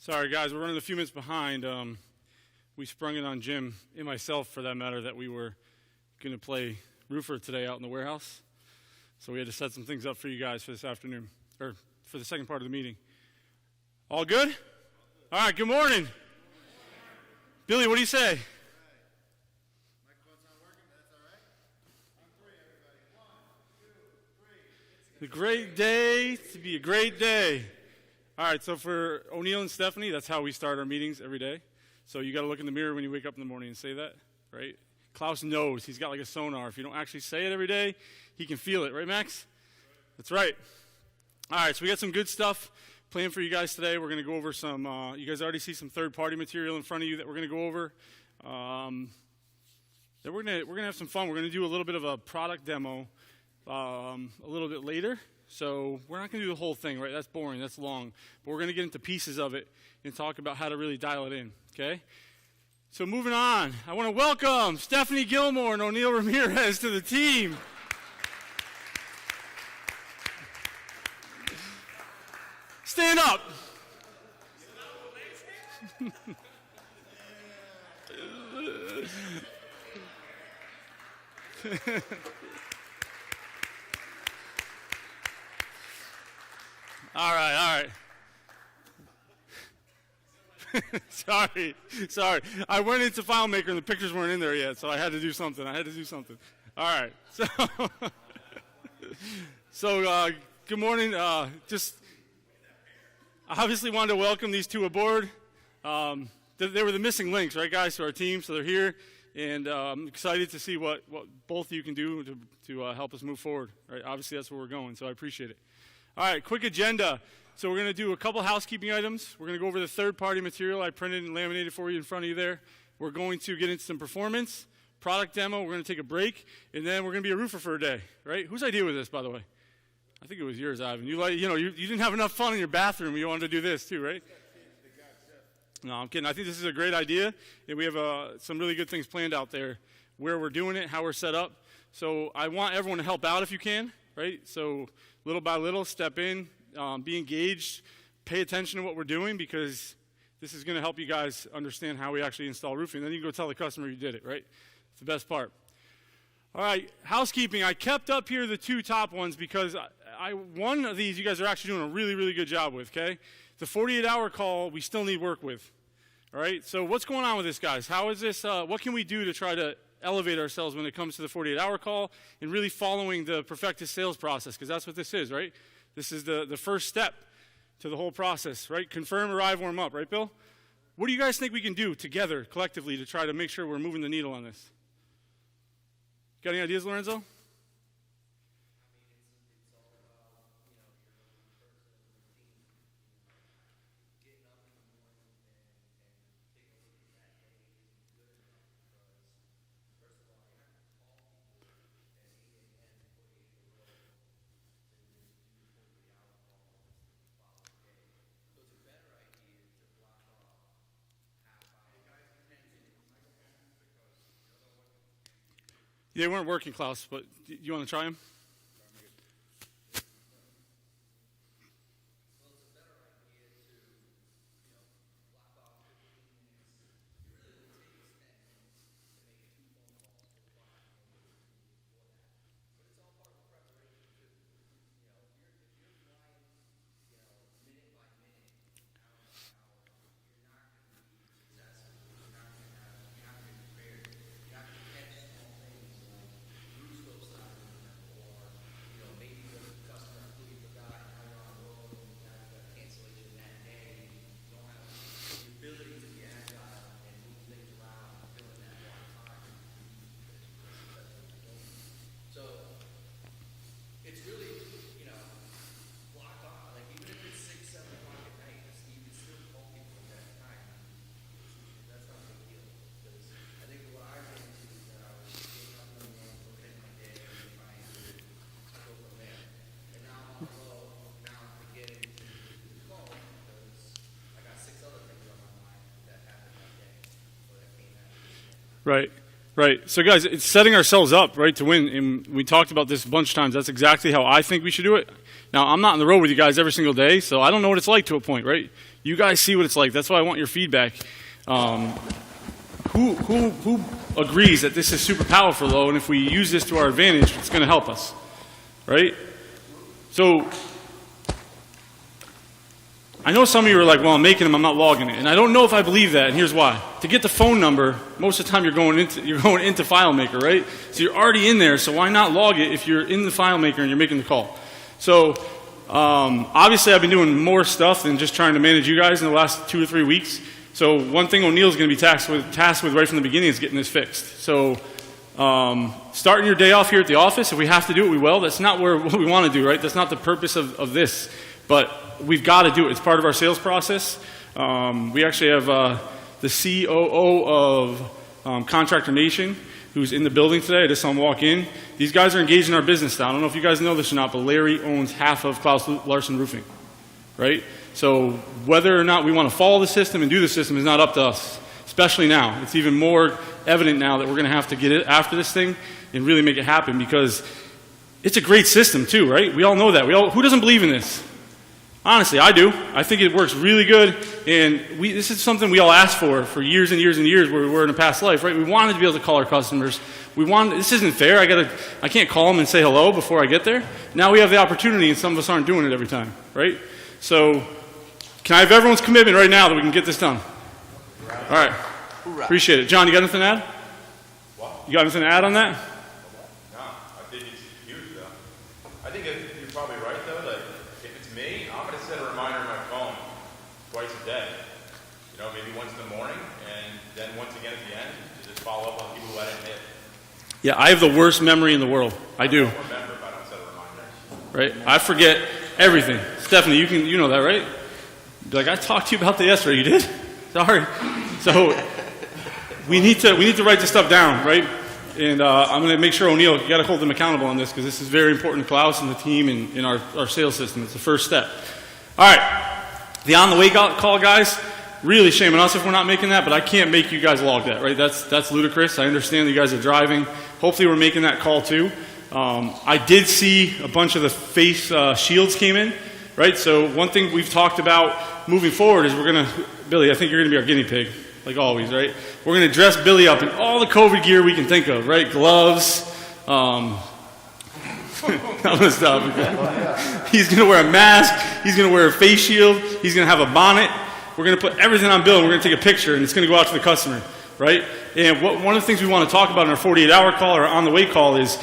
Sorry, guys, we're running a few minutes behind. We sprung it on Jim, and myself for that matter, that we were going to play roofer today out in the warehouse. So we had to set some things up for you guys for this afternoon, or for the second part of the meeting. All good? All right, good morning. Billy, what do you say? A great day to be a great day. All right, so for O'Neill and Stephanie, that's how we start our meetings every day. So you got to look in the mirror when you wake up in the morning and say that, right? Klaus knows. He's got like a sonar. If you don't actually say it every day, he can feel it, right, Max? That's right. All right, so we got some good stuff planned for you guys today. We're going to go over some, you guys already see some third-party material in front of you that we're going to go over. Then we're going to have some fun. We're going to do a little bit of a product demo a little bit later. So we're not going to do the whole thing, right? That's boring. That's long. But we're going to get into pieces of it and talk about how to really dial it in, okay? So moving on, I want to welcome Stephanie Gilmore and O'Neill Ramirez to the team. Stand up. All right. Sorry. I went into FileMaker and the pictures weren't in there yet, so I had to do something. All right. So good morning. Just obviously wanted to welcome these two aboard. They were the missing links, right, guys, to our team, so they're here. And I'm excited to see what both of you can do to help us move forward. Right? Obviously, that's where we're going, so I appreciate it. All right, quick agenda. So we're going to do a couple housekeeping items. We're going to go over the third-party material I printed and laminated for you in front of you there. We're going to get into some performance, product demo. We're going to take a break, and then we're going to be a roofer for a day. Right? Whose idea was this, by the way? I think it was yours, Ivan. You didn't have enough fun in your bathroom. You wanted to do this too, right? No, I'm kidding. I think this is a great idea, and we have some really good things planned out there, where we're doing it, how we're set up. So I want everyone to help out if you can, right? So little by little, step in, be engaged, pay attention to what we're doing, because this is going to help you guys understand how we actually install roofing. Then you can go tell the customer you did it, right? It's the best part. All right, housekeeping. I kept up here the two top ones because one of these you guys are actually doing a really, really good job with, okay? The 48-hour call, we still need work with. All right, so what's going on with this, guys? How is this, what can we do to try to elevate ourselves when it comes to the 48-hour call and really following the perfected sales process, because that's what this is, right? This is the first step to the whole process, right? Confirm, arrive, warm up, right, Bill? What do you guys think we can do together, collectively, to try to make sure we're moving the needle on this? Got any ideas, Lorenzo? They weren't working, Klaus, but you want to try them? Right, right. So guys, it's setting ourselves up, right, to win. And we talked about this a bunch of times. That's exactly how I think we should do it. Now, I'm not on the road with you guys every single day, so I don't know what it's like to a point, right? You guys see what it's like. That's why I want your feedback. Who agrees that this is super powerful, though, and if we use this to our advantage, it's going to help us, right? So I know some of you are like, well, I'm making them, I'm not logging it. And I don't know if I believe that, and here's why. To get the phone number, most of the time you're going into FileMaker, right? So you're already in there, so why not log it if you're in the FileMaker and you're making the call? So obviously I've been doing more stuff than just trying to manage you guys in the last 2 or 3 weeks. So one thing O'Neill's going to be tasked with right from the beginning is getting this fixed. So starting your day off here at the office, if we have to do it, we will. That's not what we want to do, right? That's not the purpose of this. But we've got to do it. It's part of our sales process. We actually have the COO of Contractor Nation who's in the building today. I just saw him walk in. These guys are engaged in our business now. I don't know if you guys know this or not, but Larry owns half of Klaus Larsen Roofing, right? So whether or not we want to follow the system and do the system is not up to us, especially now. It's even more evident now that we're going to have to get it after this thing and really make it happen because it's a great system too, right? We all know that. Who doesn't believe in this? Honestly, I do. I think it works really good, and this is something we all asked for years and years and years where we were in a past life, right? We wanted to be able to call our customers. This isn't fair. I can't call them and say hello before I get there. Now we have the opportunity, and some of us aren't doing it every time, right? So can I have everyone's commitment right now that we can get this done? All right. Appreciate it. John, you got anything to add? What? You got anything to add on that? No, I think it's huge, though. I think you're probably right, though, that if it's me, I'm going to set a reminder on my phone twice a day. You know, maybe once in the morning, and then once again at the end, to just follow up on people who I didn't hit. Yeah, I have the worst memory in the world. I do. I don't remember if I don't set a reminder. Right? I forget everything. Stephanie, you know that, right? Like, I talked to you about that yesterday. You did? Sorry. So we need to write this stuff down, right? And I'm going to make sure, O'Neill, you got to hold them accountable on this because this is very important to Klaus and the team and in our sales system. It's the first step. All right. The on-the-way call, guys, really shame on us if we're not making that, but I can't make you guys log that, right? That's ludicrous. I understand that you guys are driving. Hopefully we're making that call too. I did see a bunch of the face shields came in, right? So one thing we've talked about moving forward is we're going to, Billy, I think you're going to be our guinea pig, like always, right? We're going to dress Billy up in all the COVID gear we can think of, right? Gloves. I'm going to stop. He's going to wear a mask. He's going to wear a face shield. He's going to have a bonnet. We're going to put everything on Bill, and we're going to take a picture, and it's going to go out to the customer, right? And one of the things we want to talk about in our 48-hour call or on-the-way call is,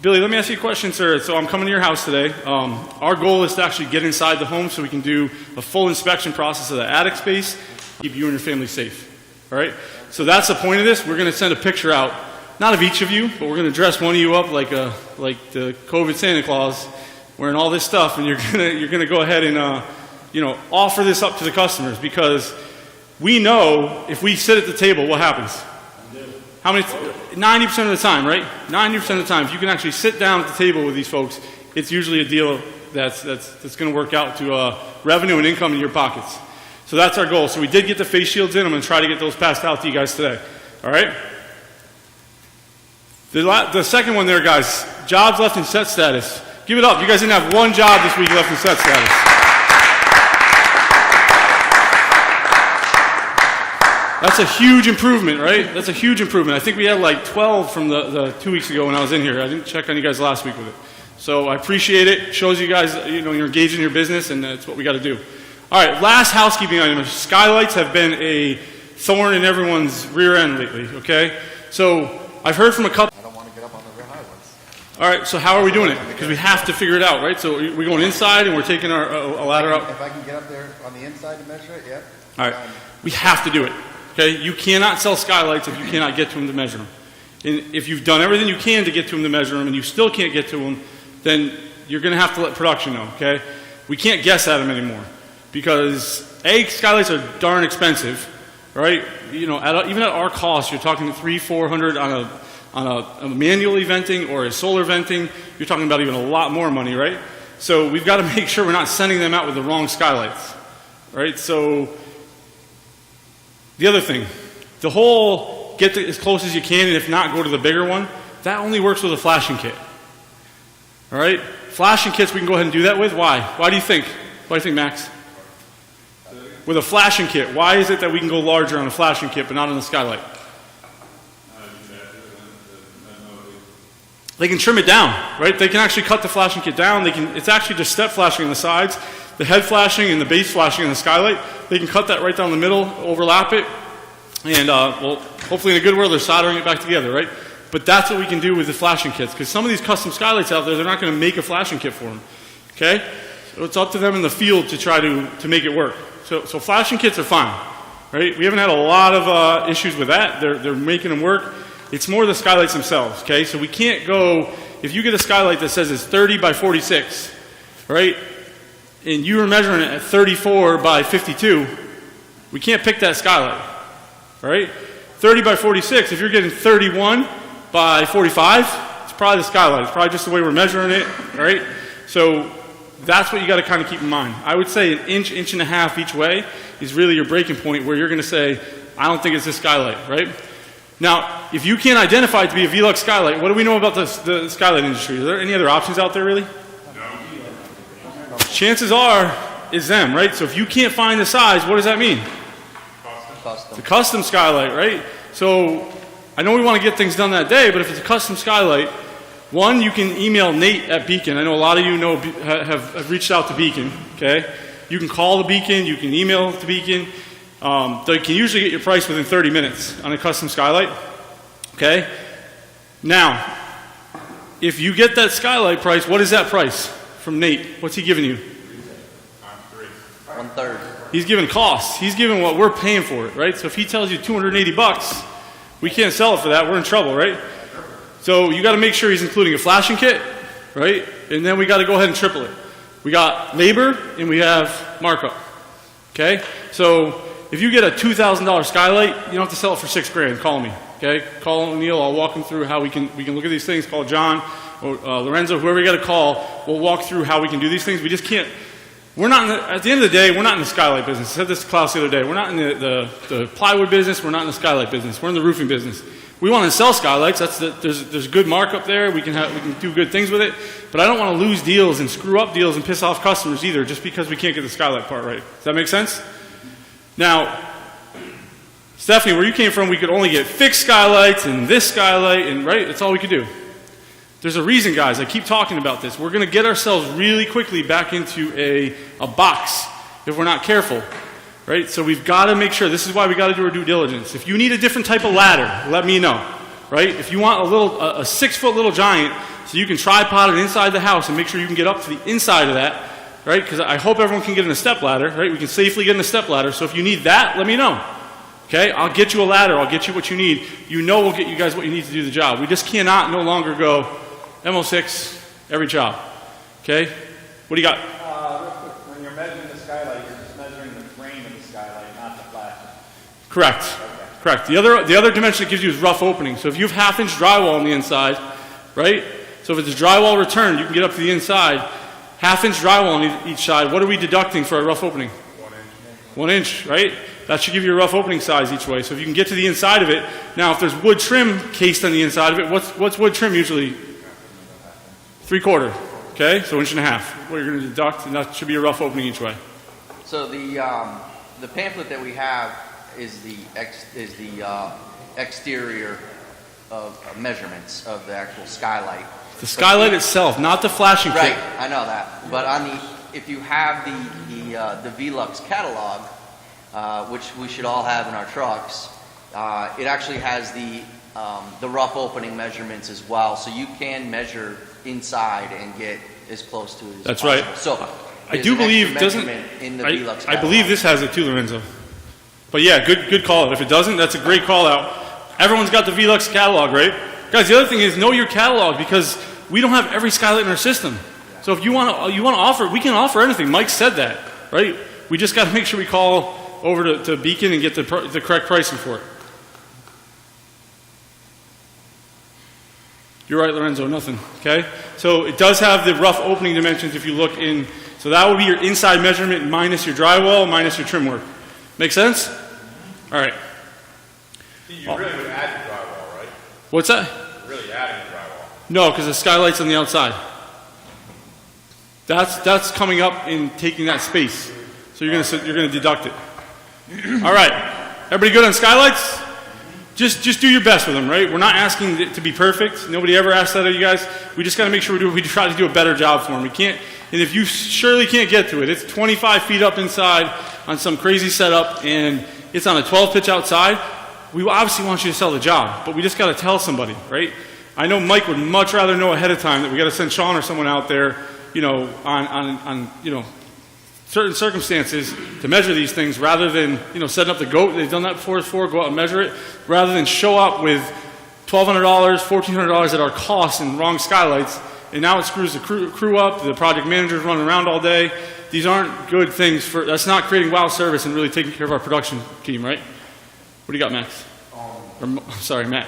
Billy, let me ask you a question, sir. So I'm coming to your house today. Our goal is to actually get inside the home so we can do a full inspection process of the attic space, keep you and your family safe, all right? So that's the point of this. We're going to send a picture out, not of each of you, but we're going to dress one of you up like the COVID Santa Claus, wearing all this stuff, and you're going to go ahead and offer this up to the customers because we know if we sit at the table, what happens? How many? 90% of the time, right? 90% of the time, if you can actually sit down at the table with these folks, it's usually a deal that's going to work out to revenue and income in your pockets. So that's our goal. So we did get the face shields in. I'm going to try to get those passed out to you guys today. All right? The second one there, guys, jobs left in set status. Give it up. You guys didn't have one job this week left in set status. That's a huge improvement, right? That's a huge improvement. I think we had like 12 from the 2 weeks ago when I was in here. I didn't check on you guys last week with it. So I appreciate it. It shows you guys, you're engaged in your business, and that's what we got to do. All right, last housekeeping item. Skylights have been a thorn in everyone's rear end lately, okay? So I've heard from a couple. I don't want to get up on the real high ones. All right, so how are we doing it? Because we have to figure it out, right? So we're going inside, and we're taking a ladder up. If I can get up there on the inside to measure it, yep. All right, we have to do it. Okay, you cannot sell skylights if you cannot get to them to measure them. And if you've done everything you can to get to them to measure them and you still can't get to them, then you're going to have to let production know, okay? We can't guess at them anymore because, A, skylights are darn expensive, right? Even at our cost, you're talking $300-400 on a manually venting or a solar venting. You're talking about even a lot more money, right? So we've got to make sure we're not sending them out with the wrong skylights, right? So the other thing, the whole get as close as you can, and if not, go to the bigger one. That only works with a flashing kit. All right? Flashing kits we can go ahead and do that with. Why? Why do you think? Why do you think, Max? With a flashing kit, why is it that we can go larger on a flashing kit but not on the skylight? They can trim it down, right? They can actually cut the flashing kit down. It's actually just step flashing on the sides, the head flashing and the base flashing on the skylight. They can cut that right down the middle, overlap it, and well, hopefully in a good world they're soldering it back together, right? But that's what we can do with the flashing kits, because some of these custom skylights out there, they're not going to make a flashing kit for them, okay? So it's up to them in the field to try to make it work. So flashing kits are fine, right? We haven't had a lot of issues with that. They're making them work. It's more the skylights themselves, okay? So we can't go, if you get a skylight that says it's 30 by 46, right? And you were measuring it at 34 by 52, we can't pick that skylight, right? 30 by 46, if you're getting 31 by 45, it's probably the skylight. It's probably just the way we're measuring it, right? So that's what you got to kind of keep in mind. I would say an inch, inch and a half each way is really your breaking point where you're going to say, I don't think it's this skylight, right? Now, if you can't identify it to be a Velux skylight, what do we know about the skylight industry? Are there any other options out there, really? No. Chances are, it's them, right? So if you can't find the size, what does that mean? Custom. It's a custom skylight, right? So I know we want to get things done that day, but if it's a custom skylight, one, you can email Nate at Beacon. I know a lot of you have reached out to Beacon, okay? You can call the Beacon, you can email the Beacon. They can usually get your price within 30 minutes on a custom skylight, okay? Now, if you get that skylight price, what is that price from Nate? What's he giving you? 1/3. He's giving costs. He's giving what we're paying for it, right? So if he tells you $280, we can't sell it for that. We're in trouble, right? So you got to make sure he's including a flashing kit, right? And then we got to go ahead and triple it. We got labor and we have markup, okay? So if you get a $2,000 skylight, you don't have to sell it for $6,000. Call me, okay? Call O'Neill. I'll walk him through how we can look at these things. Call John or Lorenzo, whoever you got to call. We'll walk through how we can do these things. We just can't. We're not at the end of the day, we're not in the skylight business. I said this to Klaus the other day. We're not in the plywood business. We're not in the skylight business. We're in the roofing business. We want to sell skylights. There's good markup there. We can do good things with it. But I don't want to lose deals and screw up deals and piss off customers either just because we can't get the skylight part right. Does that make sense? Now, Stephanie, where you came from, we could only get fixed skylights and this skylight, and right? That's all we could do. There's a reason, guys. I keep talking about this. We're going to get ourselves really quickly back into a box if we're not careful. Right? So we've got to make sure. This is why we got to do our due diligence. If you need a different type of ladder, let me know. Right? If you want a 6-foot little giant so you can tripod it inside the house and make sure you can get up to the inside of that, right? Because I hope everyone can get in a step ladder, right? We can safely get in a step ladder. So if you need that, let me know. Okay? I'll get you a ladder. I'll get you what you need. You know we'll get you guys what you need to do the job. We just cannot no longer go MO6 every job. Okay? What do you got? Real quick, when you're measuring the skylight, you're just measuring the frame of the skylight, not the flashing. Correct. Okay. Correct. The other dimension it gives you is rough opening. So if you have half-inch drywall on the inside, right? So if it's drywall returned, you can get up to the inside. Half-inch drywall on each side. What are we deducting for a rough opening? 1 inch, right? That should give you a rough opening size each way. So if you can get to the inside of it. Now, if there's wood trim cased on the inside of it, what's wood trim usually? 3/4. Okay, so 1.5 inches. What you're going to deduct, and that should be a rough opening each way. So the pamphlet that we have is the exterior of measurements of the actual skylight. The skylight itself, not the flashing kit. Right, I know that. But if you have the Velux catalog, which we should all have in our trucks, it actually has the rough opening measurements as well, so you can measure inside and get as close to it as That's possible. right. So I do believe doesn't. I believe this has it too, Lorenzo. But yeah, good call out. If it doesn't, that's a great call out. Everyone's got the Velux catalog, right? Guys, the other thing is know your catalog because we don't have every skylight in our system. So if you want to offer, we can offer anything. Mike said that, right? We just got to make sure we call over to Beacon and get the correct pricing for it. You're right, Lorenzo, nothing, okay? So it does have the rough opening dimensions if you look in. So that would be your inside measurement minus your drywall, minus your trim work. Make sense? All right. You really would add What's that? Really adding the drywall. No, because the skylight's on the outside. That's coming up and taking that space. So you're gonna deduct it. All right, everybody good on skylights? Just do your best with them, right? We're not asking it to be perfect. Nobody ever asked that of you guys. We just got to make sure we try to do a better job for them. We can't, and if you surely can't get to it, it's 25 feet up inside on some crazy setup, and it's on a 12 pitch outside. We obviously want you to sell the job, but we just got to tell somebody, right? I know Mike would much rather know ahead of time that we got to send Sean or someone out there, you know, on you know, certain circumstances to measure these things rather than, you know, setting up the goat. They've done that before, go out and measure it, rather than show up with $1,200, $1,400 at our cost and wrong skylights, and now it screws the crew up, the project manager's running around all day. These aren't good things that's not creating wow service and really taking care of our production team, right? What do you got, Max? Sorry, Matt.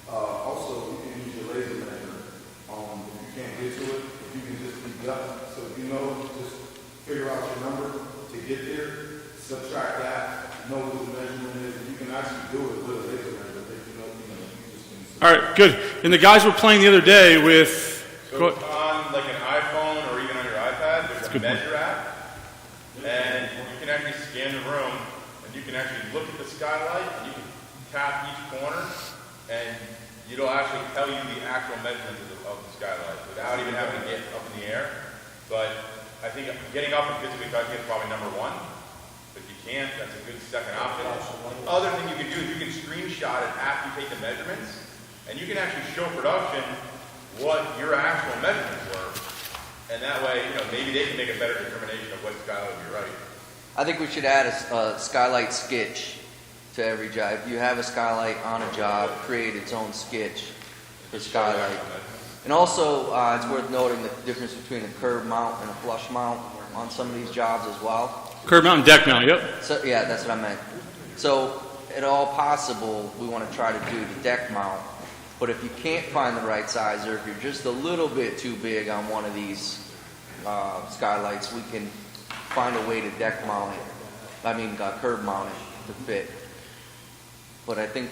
Also, you can use your laser measure. If you can't get to it, if you can just deduct, so if you know, just figure out your number to get there, subtract that, know what the measurement is, and you can actually do it with a laser measure. If you know, you just can. All right, good. And the guys were playing the other day with. So on like an iPhone or even on your iPad, there's a measure app, and you can actually scan the room, and you can actually look at the skylight, and you can tap each corner, and it'll actually tell you the actual measurements of the skylight without even having to get up in the air. But I think getting up and physically touching is probably number one. But if you can't, that's a good second option. Other thing you can do is you can screenshot it after you take the measurements, and you can actually show production what your actual measurements were. And that way, you know, maybe they can make a better determination of what skylight would be right. I think we should add a skylight sketch to every job. If you have a skylight on a job, create its own sketch for skylight. And also, it's worth noting the difference between a curb mount and a flush mount on some of these jobs as well. Curb mount and deck mount, yep. So, yeah, that's what I meant. So, at all possible, we want to try to do the deck mount. But if you can't find the right size, or if you're just a little bit too big on one of these skylights, we can find a way to deck mount it. Curb mount it to fit. But I think.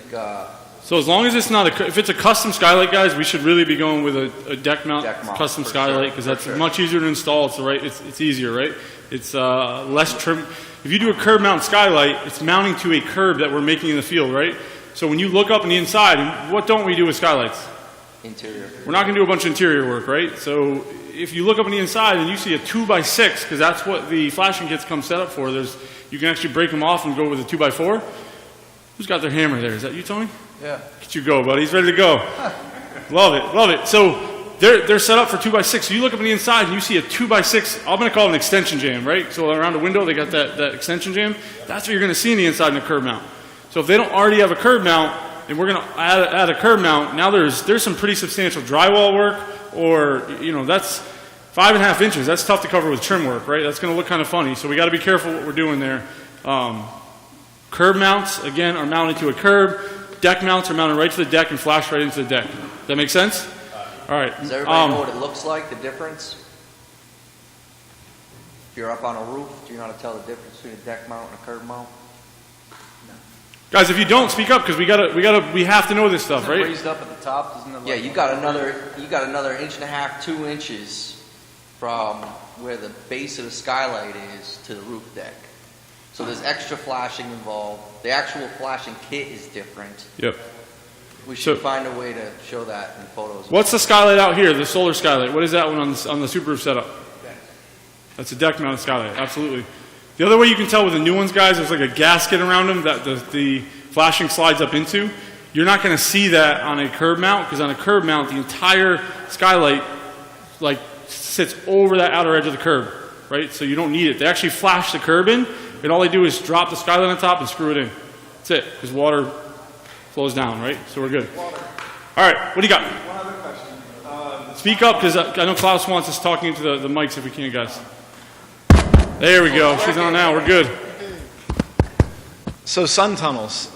So as long as it's not if it's a custom skylight, guys, we should really be going with a deck mount custom skylight, because that's much easier to install. It's easier, right? It's less trim. If you do a curb mount skylight, it's mounting to a curb that we're making in the field, right? So when you look up on the inside, what don't we do with skylights? Interior. We're not going to do a bunch of interior work, right? So if you look up on the inside and you see a 2x6, because that's what the flashing kits come set up for, you can actually break them off and go with a 2x4. Who's got their hammer there? Is that you, Tony? Yeah. Get you go, buddy. He's ready to go. Love it, love it. So they're set up for 2x6. So you look up on the inside and you see a 2x6. I'm going to call it an extension jam, right? So around the window they got that extension jam. That's what you're going to see in the inside in a curb mount. So if they don't already have a curb mount, and we're going to add a curb mount, now there's some pretty substantial drywall work, or, you know, that's 5.5 inches. That's tough to cover with trim work, right? That's going to look kind of funny. So we got to be careful what we're doing there. Curb mounts, again, are mounted to a curb. Deck mounts are mounted right to the deck and flash right into the deck. Does that make sense? All right. Does everybody know what it looks like, the difference? If you're up on a roof, do you know how to tell the difference between a deck mount and a curb mount? Guys, if you don't, speak up, because we have to know this stuff, right? Raised up at the top, isn't it? Yeah, you got another 1.5 inches, 2 inches from where the base of the skylight is to the roof deck. So there's extra flashing involved. The actual flashing kit is different. Yep. We should find a way to show that in photos. What's the skylight out here, the solar skylight? What is that one on the super roof setup? That's a deck mounted skylight, absolutely. The other way you can tell with the new ones, guys, there's like a gasket around them that the flashing slides up into. You're not going to see that on a curb mount, because on a curb mount, the entire skylight like sits over that outer edge of the curb, right? So you don't need it. They actually flash the curb in, and all they do is drop the skylight on top and screw it in. That's it, because water flows down, right? So we're good. All right, what do you got? One other question. Speak up, because I know Klaus wants us talking into the mics if we can, guys. There we go. She's on now. We're good. So sun tunnels,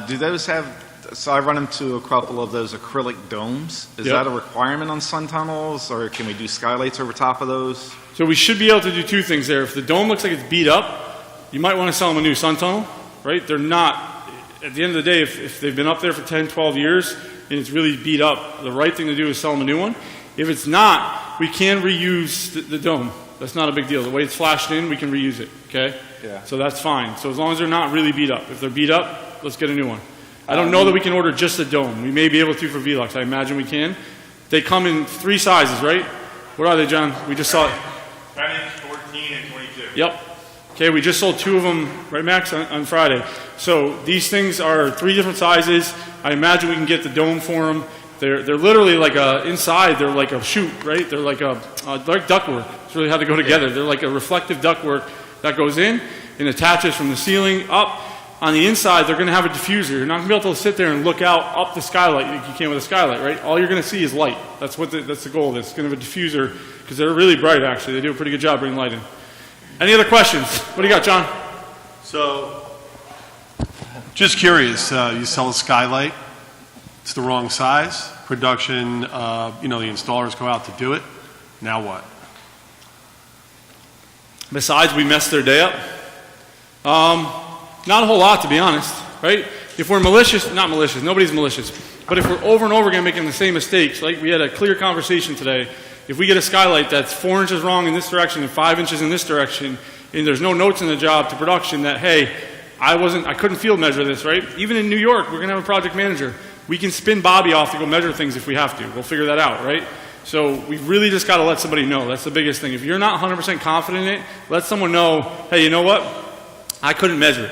do those have, so I run into a couple of those acrylic domes. Is Yep. that a requirement on sun tunnels, or can we do skylights over top of those? So we should be able to do two things there. If the dome looks like it's beat up, you might want to sell them a new sun tunnel, right? They're not at the end of the day, if they've been up there for 10, 12 years and it's really beat up, the right thing to do is sell them a new one. If it's not, we can reuse the dome. That's not a big deal. The way it's flashed in, we can reuse it, okay? Yeah. So that's fine. So as long as they're not really beat up. If they're beat up, let's get a new one. I don't know that we can order just a dome. We may be able to for Velux. I imagine we can. They come in 3 sizes, right? What are they, John? We just saw it. 10 inch, 14, and 22. Yep. Okay, we just sold 2 of them, right, Max, on Friday. So these things are 3 different sizes. I imagine we can get the dome for them. They're literally like inside, they're like a chute, right? They're like like ductwork. It's really how they go together. They're like a reflective ductwork that goes in and attaches from the ceiling up. On the inside, they're going to have a diffuser. You're not going to be able to sit there and look out up the skylight like you can with a skylight, right? All you're going to see is light. That's the goal of this. It's going to have a diffuser because they're really bright, actually. They do a pretty good job bringing light in. Any other questions? What do you got, John? So, just curious, you sell a skylight, it's the wrong size, production, the installers go out to do it, now what? Besides, we messed their day up. Not a whole lot, to be honest, right? If we're malicious, not malicious, nobody's malicious, but if we're over and over again making the same mistakes, like we had a clear conversation today, if we get a skylight that's 4 inches wrong in this direction and 5 inches in this direction, and there's no notes in the job to production that, hey, I couldn't field measure this, right? Even in New York, we're gonna have a project manager. We can spin Bobby off to go measure things if we have to. We'll figure that out, right? So we really just gotta let somebody know. That's the biggest thing. If you're not 100% confident in it, let someone know, hey, you know what? I couldn't measure it.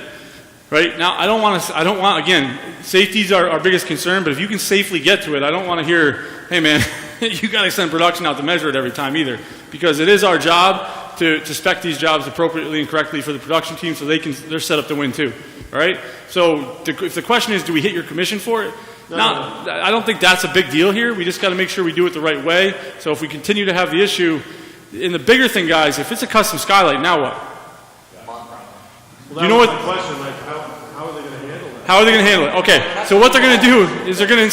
Right? Now, I don't want, again, safety's our biggest concern, but if you can safely get to it, I don't want to hear, hey man, you got to send production out to measure it every time either. Because it is our job to spec these jobs appropriately and correctly for the production team so they're set up to win too. All right? So if the question is, do we hit your commission for it? No, I don't think that's a big deal here. We just got to make sure we do it the right way. So if we continue to have the issue, and the bigger thing, guys, if it's a custom skylight, now what? Well, you know what? Question, like, how are they going to handle that? How are they going to handle it? Okay, so what they're going to do is they're going to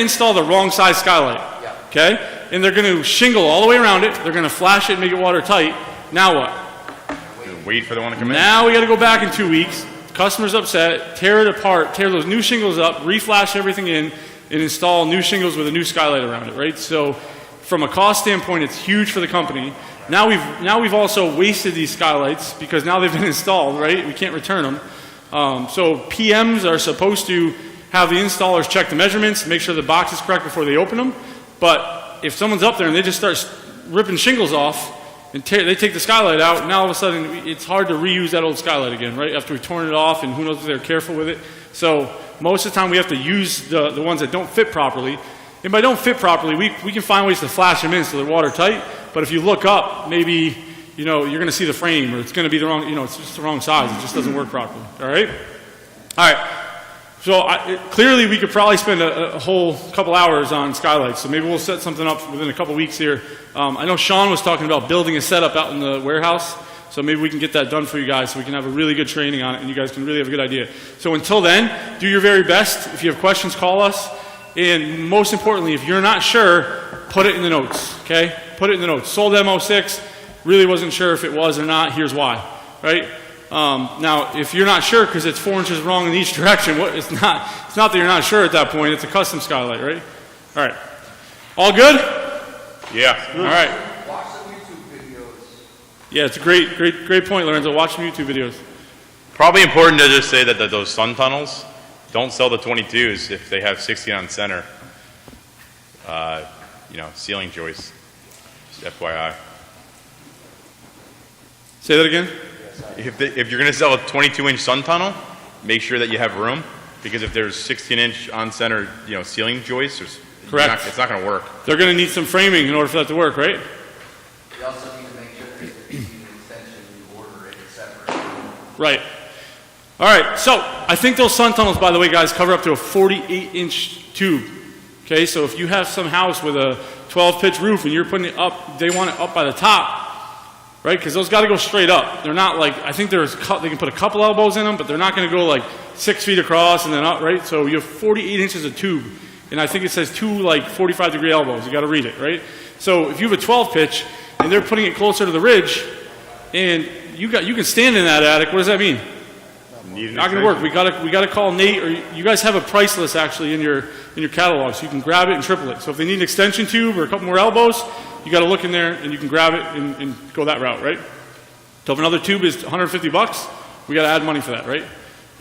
install the wrong size skylight. Okay, and they're going to shingle all the way around it. They're going to flash it and make it watertight. Now what? Wait for the one to come in. Now we got to go back in 2 weeks. Customer's upset. Tear it apart. Tear those new shingles up. Reflash everything in, and install new shingles with a new skylight around it. Right. So, from a cost standpoint, it's huge for the company. Now we've also wasted these skylights because now they've been installed, right? We can't return them. So PMs are supposed to have the installers check the measurements, make sure the box is correct before they open them. But if someone's up there and they just start ripping shingles off and they take the skylight out, now all of a sudden it's hard to reuse that old skylight again, right? After we've torn it off and who knows if they're careful with it. So most of the time we have to use the ones that don't fit properly. And by don't fit properly, we can find ways to flash them in so they're watertight. But if you look up, maybe, you're going to see the frame, or it's going to be the wrong, it's just the wrong size. It just doesn't work properly. All right? All right. So clearly we could probably spend a whole couple hours on skylights. So maybe we'll set something up within a couple weeks here. I know Sean was talking about building a setup out in the warehouse. So maybe we can get that done for you guys so we can have a really good training on it and you guys can really have a good idea. So until then, do your very best. If you have questions, call us. And most importantly, if you're not sure, put it in the notes, okay? Put it in the notes. Sold M06, really wasn't sure if it was or not, here's why, right? Now, if you're not sure because it's 4 inches wrong in each direction, it's not that you're not sure at that point, it's a custom skylight, right? All right. All good? Yeah. All right. Watch some YouTube videos. Yeah, it's a great point, Lorenzo. Watch some YouTube videos. Probably important to just say that those sun tunnels, don't sell the 22s if they have 60 on center. Ceiling joists. Just FYI. Say that again? If you're going to sell a 22-inch sun tunnel, make sure that you have room, because if there's 16-inch on center, ceiling joists, Correct. It's not going to work. They're going to need some framing in order for that to work, right? You also need to make sure there's a PC extension, you order it separate. Right. All right, so I think those sun tunnels, by the way, guys, cover up to a 48-inch tube. Okay, so if you have some house with a 12-pitch roof and you're putting it up, they want it up by the top, right? Because those got to go straight up. They're not like, I think they can put a couple elbows in them, but they're not going to go like 6 feet across and then up, right? So you have 48 inches of tube, and I think it says 2 like 45-degree elbows. You got to read it, right? So if you have a 12-pitch and they're putting it closer to the ridge, and you can stand in that attic, what does that mean? Not going to work. We got to call Nate, or you guys have a price list actually in your catalog, so you can grab it and triple it. So if they need an extension tube or a couple more elbows, you got to look in there and you can grab it and go that route, right? So if another tube is $150, we got to add money for that, right?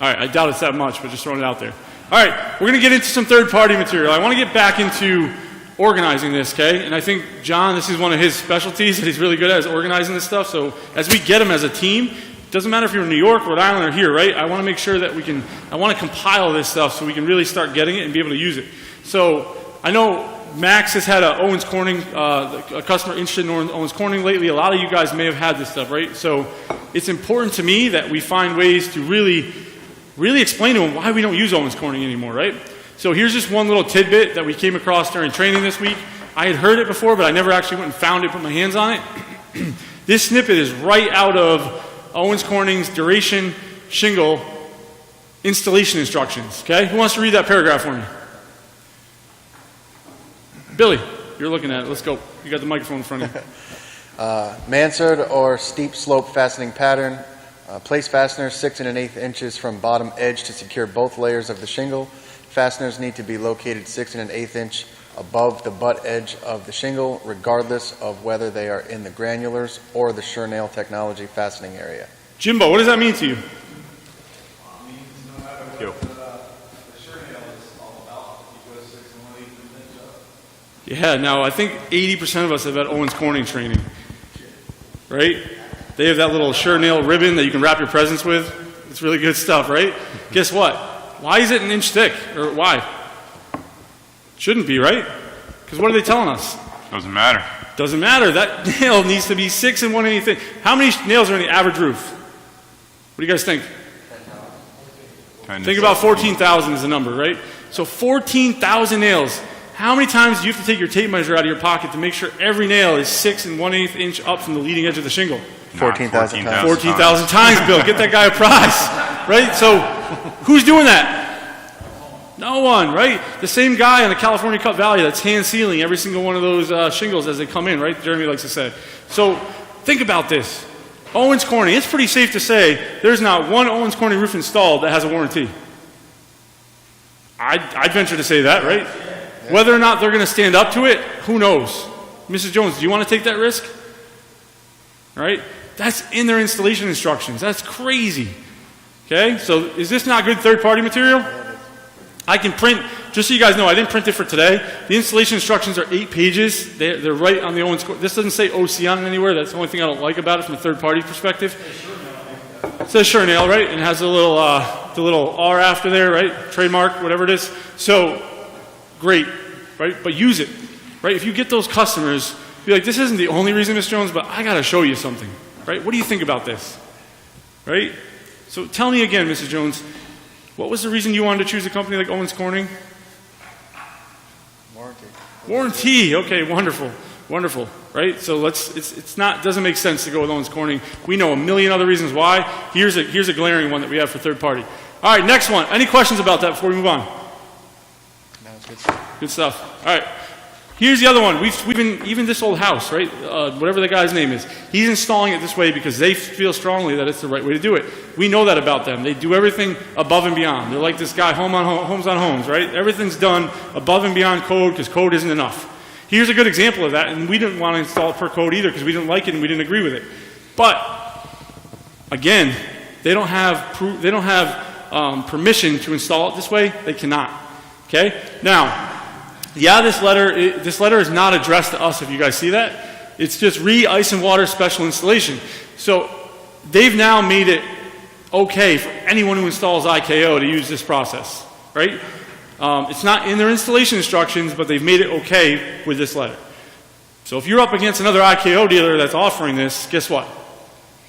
All right, I doubt it's that much, but just throwing it out there. All right, we're going to get into some third-party material. I want to get back into organizing this, okay? And I think John, this is one of his specialties that he's really good at, is organizing this stuff. So as we get them as a team, doesn't matter if you're in New York, Rhode Island, or here, right? I want to make sure that I want to compile this stuff so we can really start getting it and be able to use it. So I know Max has had a Owens Corning, a customer interested in Owens Corning lately. A lot of you guys may have had this stuff, right? So it's important to me that we find ways to really explain to them why we don't use Owens Corning anymore, right? So here's just one little tidbit that we came across during training this week. I had heard it before, but I never actually went and found it, put my hands on it. This snippet is right out of Owens Corning's duration shingle installation instructions, okay? Who wants to read that paragraph for me? Billy, you're looking at it. Let's go. You got the microphone in front of you. Mansard or steep slope fastening pattern. Place fasteners 6 1/8 inches from bottom edge to secure both layers of the shingle. Fasteners need to be located 6 1/8 inch above the butt edge of the shingle, regardless of whether they are in the granulars or the sure nail technology fastening area. Jimbo, what does that mean to you? Yeah, now I think 80% of us have had Owens Corning training, right? They have that little sure nail ribbon that you can wrap your presents with. It's really good stuff, right? Guess what? Why is it an inch thick? Or why? Shouldn't be, right? Because what are they telling us? Doesn't matter. Doesn't matter. That nail needs to be 6 1/8 inch. How many nails are in the average roof? What do you guys think? Think about 14,000 is the number, right? So 14,000 nails. How many times do you have to take your tape measure out of your pocket to make sure every nail is 6 1/8 inch up from the leading edge of the shingle? 14,000 times. 14,000 times, Bill. Get that guy a prize, right? So who's doing that? No one, right? The same guy on the California Cut Valley that's hand sealing every single one of those shingles as they come in, right? Jeremy likes to say. So think about this. Owens Corning, it's pretty safe to say there's not one Owens Corning roof installed that has a warranty. I'd venture to say that, right? Whether or not they're going to stand up to it, who knows? Mrs. Jones, do you want to take that risk? All right? That's in their installation instructions. That's crazy. Okay? So is this not good third-party material? I can print, just so you guys know, I didn't print it for today. The installation instructions are 8 pages. They're right on the Owens Corning. This doesn't say OC on it anywhere. That's the only thing I don't like about it from a third-party perspective. It says sure nail, right? And it has a little, the little R after there, right? Trademark, whatever it is. So, great, right? But use it, right? If you get those customers, be like, this isn't the only reason, Ms. Jones, but I got to show you something, right? What do you think about this, right? So tell me again, Mrs. Jones, what was the reason you wanted to choose a company like Owens Corning? Warranty. Warranty. Okay, wonderful, wonderful, right? So doesn't make sense to go with Owens Corning. We know a million other reasons why. Here's a glaring one that we have for third party. All right, next one. Any questions about that before we move on? No, it's good stuff. Good stuff. All right. Here's the other one. We've been, even this old house, right? Whatever the guy's name is, he's installing it this way because they feel strongly that it's the right way to do it. We know that about them. They do everything above and beyond. They're like this guy, Homes on Homes, right? Everything's done above and beyond code because code isn't enough. Here's a good example of that, and we didn't want to install it per code either because we didn't like it and we didn't agree with it. But again, they don't have permission to install it this way. They cannot. Okay. Now. Yeah, this letter is not addressed to us, if you guys see that. It's just ice and water special installation. So they've now made it okay for anyone who installs IKO to use this process, right? It's not in their installation instructions, but they've made it okay with this letter. So if you're up against another IKO dealer that's offering this, guess what?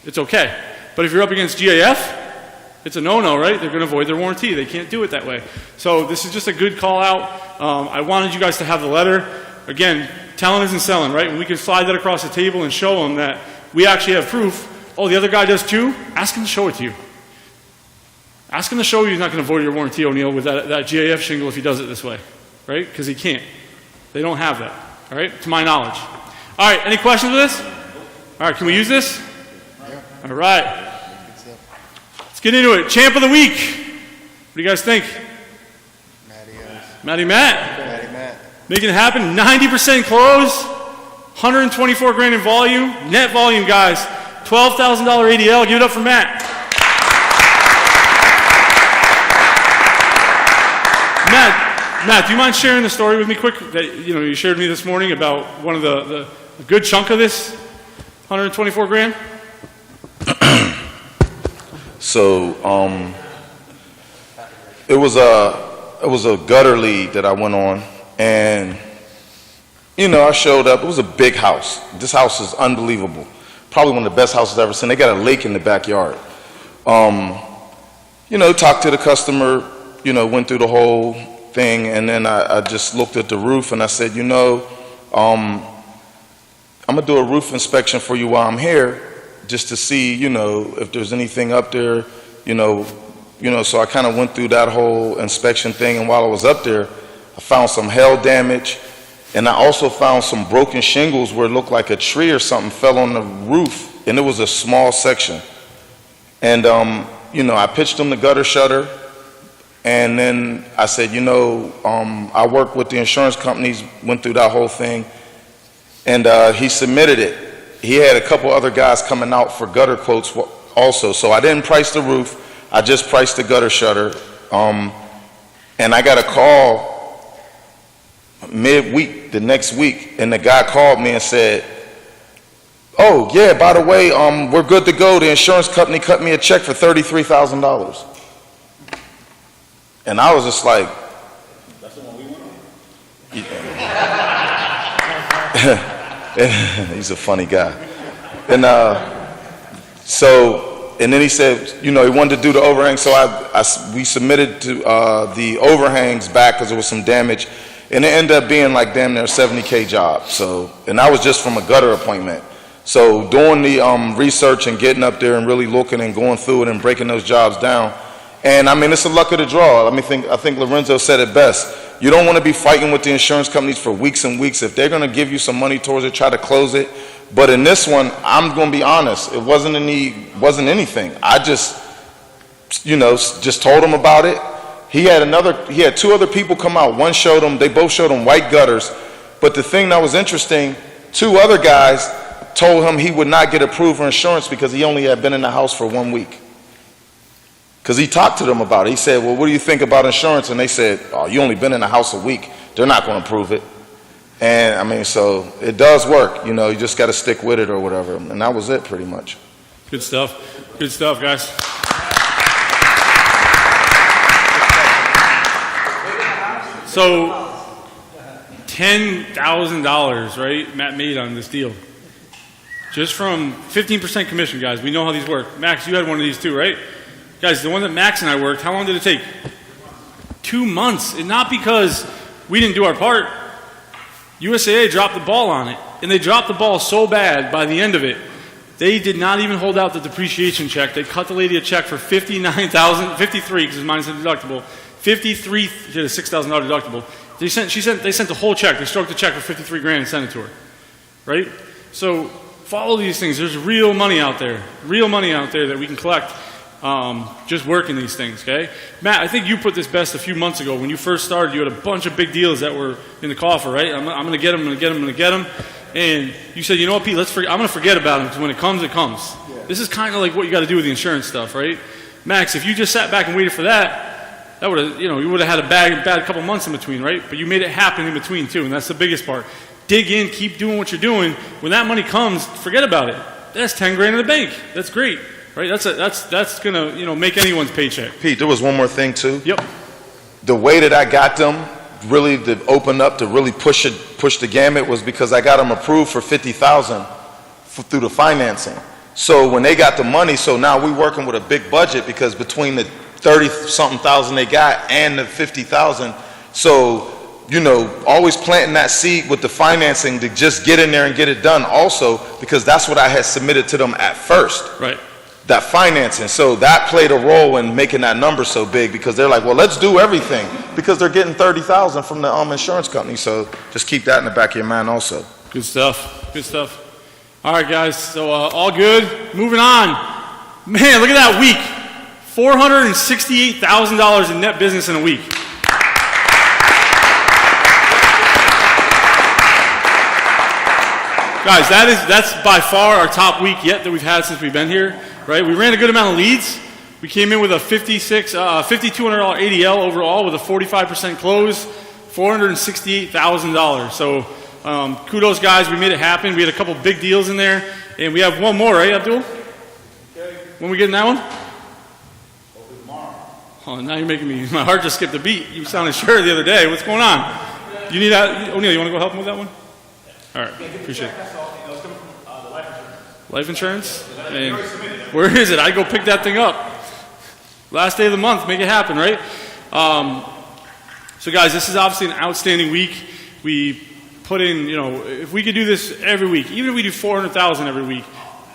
It's okay. But if you're up against GAF, it's a no-no, right? They're going to void their warranty. They can't do it that way. So this is just a good call out. I wanted you guys to have the letter. Again, talent isn't selling, right? And we can slide that across the table and show them that we actually have proof. Oh, the other guy does too? Ask him to show it to you. Ask him to show you he's not going to void your warranty, O'Neill, with that GAF shingle if he does it this way, right? Because he can't. They don't have that, all right, to my knowledge. All right, any questions with this? All right, can we use this? All right. get into it. Champ of the week. What do you guys think? Matty Matt. Making it happen. 90% close. 124 grand in volume. Net volume, guys. $12,000 ADL. Give it up for Matt. Matt, do you mind sharing the story with me quick that you shared with me this morning about one of the good chunk of this 124 grand? So, it was a gutter lead that I went on, and I showed up. It was a big house. This house is unbelievable. Probably one of the best houses I've ever seen. They got a lake in the backyard. Talked to the customer, went through the whole thing, and then I just looked at the roof and I said, I'm gonna do a roof inspection for you while I'm here, just to see, if there's anything up there, so I kind of went through that whole inspection thing, and while I was up there, I found some hail damage, and I also found some broken shingles where it looked like a tree or something fell on the roof, and it was a small section. And, I pitched them the gutter shutter, and then I said, I worked with the insurance companies, went through that whole thing, and he submitted it. He had a couple other guys coming out for gutter quotes also, so I didn't price the roof, I just priced the gutter shutter, and I got a call midweek, the next week, and the guy called me and said, oh yeah, by the way, we're good to go, the insurance company cut me a check for $33,000. And I was just like, that's the one we want. He's a funny guy. And and then he said, he wanted to do the overhang, so we submitted to the overhangs back because there was some damage, and it ended up being like damn near a $70K job. So, and that was just from a gutter appointment. So doing the research and getting up there and really looking and going through it and breaking those jobs down. And I mean, it's a luck of the draw. I think Lorenzo said it best. You don't want to be fighting with the insurance companies for weeks and weeks. If they're going to give you some money towards it, try to close it. But in this one, I'm going to be honest. It wasn't anything. I just told him about it. He had two other people come out. They both showed him white gutters. But the thing that was interesting, two other guys told him he would not get approved for insurance because he only had been in the house for 1 week. Because he talked to them about it. He said, well, what do you think about insurance? And they said, oh, you only been in the house a week. They're not going to approve it. And so it does work. You just got to stick with it or whatever. And that was it pretty much. Good stuff. Good stuff, guys. So $10,000, right, Matt made on this deal. Just from 15% commission, guys. We know how these work. Max, you had one of these too, right? Guys, the one that Max and I worked, how long did it take? 2 months. And not because we didn't do our part. USAA dropped the ball on it. And they dropped the ball so bad by the end of it, they did not even hold out the depreciation check. They cut the lady a check for $53, because it's minus the deductible. $53, she had a $6,000 deductible. They sent the whole check. They stroked the check for $53 grand and sent it to her. Right? So follow these things. There's real money out there. Real money out there that we can collect. Just working these things, okay? Matt, I think you put this best a few months ago. When you first started, you had a bunch of big deals that were in the coffer, right? I'm going to get them, I'm going to get them, I'm going to get them. And you said, you know what, Pete, I'm going to forget about them because when it comes, it comes. Yeah. This is kind of like what you got to do with the insurance stuff, right? Max, if you just sat back and waited for that would have, you would have had a bad couple months in between, right? But you made it happen in between too, and that's the biggest part. Dig in, keep doing what you're doing. When that money comes, forget about it. That's 10 grand in the bank. That's great. Right, that's gonna make anyone's paycheck. Pete, there was one more thing too. Yep. The way that I got them really to open up to really push the gamut was because I got them approved for $50,000 through the financing. So when they got the money, so now we're working with a big budget because between the 30-something thousand they got and the 50,000, so always planting that seed with the financing to just get in there and get it done. Also because that's what I had submitted to them at first. Right. That financing, so that played a role in making that number so big because they're like, well, let's do everything because they're getting $30,000 from the insurance company. So just keep that in the back of your mind also. Good stuff. Good stuff. All right, guys. So all good. Moving on. Man, look at that week. $468,000 in net business in a week. Guys, that's by far our top week yet that we've had since we've been here, right? We ran a good amount of leads. We came in with a $5,200 ADL overall with a 45% close, $468,000. So kudos, guys. We made it happen. We had a couple big deals in there, and we have one more, right, Abdul? Okay. When we getting that one? Hopefully tomorrow. Oh, now you're making me, my heart just skipped a beat. You sounded sure the other day. What's going on? You need that? O'Neill, you want to go help him with that one? All right, appreciate it. Those come from the life insurance. Life insurance? And where is it? I go pick that thing up. Last day of the month, make it happen, right? So guys, this is obviously an outstanding week. We put in, if we could do this every week, even if we do 400,000 every week,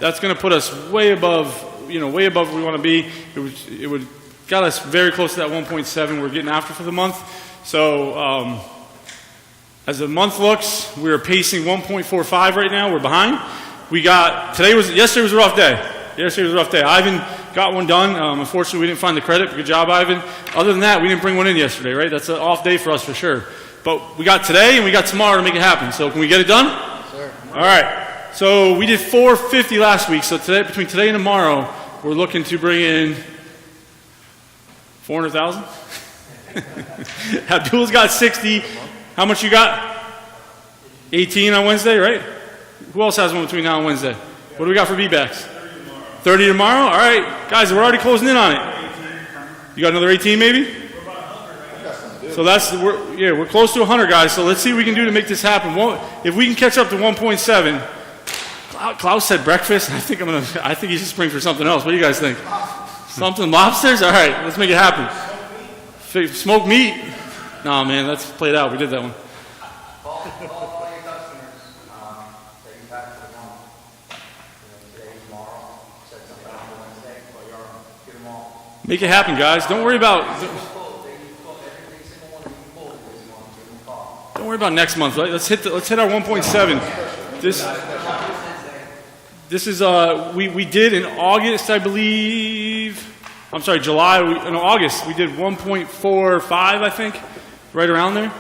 that's going to put us way above, way above where we want to be. It would got us very close to that 1.7 we're getting after for the month. So as the month looks, we're pacing 1.45 right now. We're behind. Yesterday was a rough day. Yesterday was a rough day. Ivan got one done. Unfortunately, we didn't find the credit. Good job, Ivan. Other than that, we didn't bring one in yesterday, right? That's an off day for us for sure. But we got today and we got tomorrow to make it happen. So can we get it done? Yes, sir. All right. So we did 450 last week. So between today and tomorrow, we're looking to bring in 400,000. Abdul's got 60. How much you got? 18 on Wednesday, right? Who else has one between now and Wednesday? What do we got for beatbacks? 30 tomorrow? All right. Guys, we're already closing in on it. You got another 18 maybe? So we're close to 100, guys. So let's see what we can do to make this happen. If we can catch up to 1.7, Klaus said breakfast. I think he should spring for something else. What do you guys think? Something lobsters? All right, let's make it happen. Smoked meat? No, man, that's played out. We did that one. Call all your customers that you have for the month. Today, tomorrow, set something up for Wednesday, call your arm, get them all. Make it happen, guys. Don't worry about next month. Right? Let's hit our 1.7. This is we did in August, I believe. I'm sorry, July. In August we did 1.45, I think, right around there,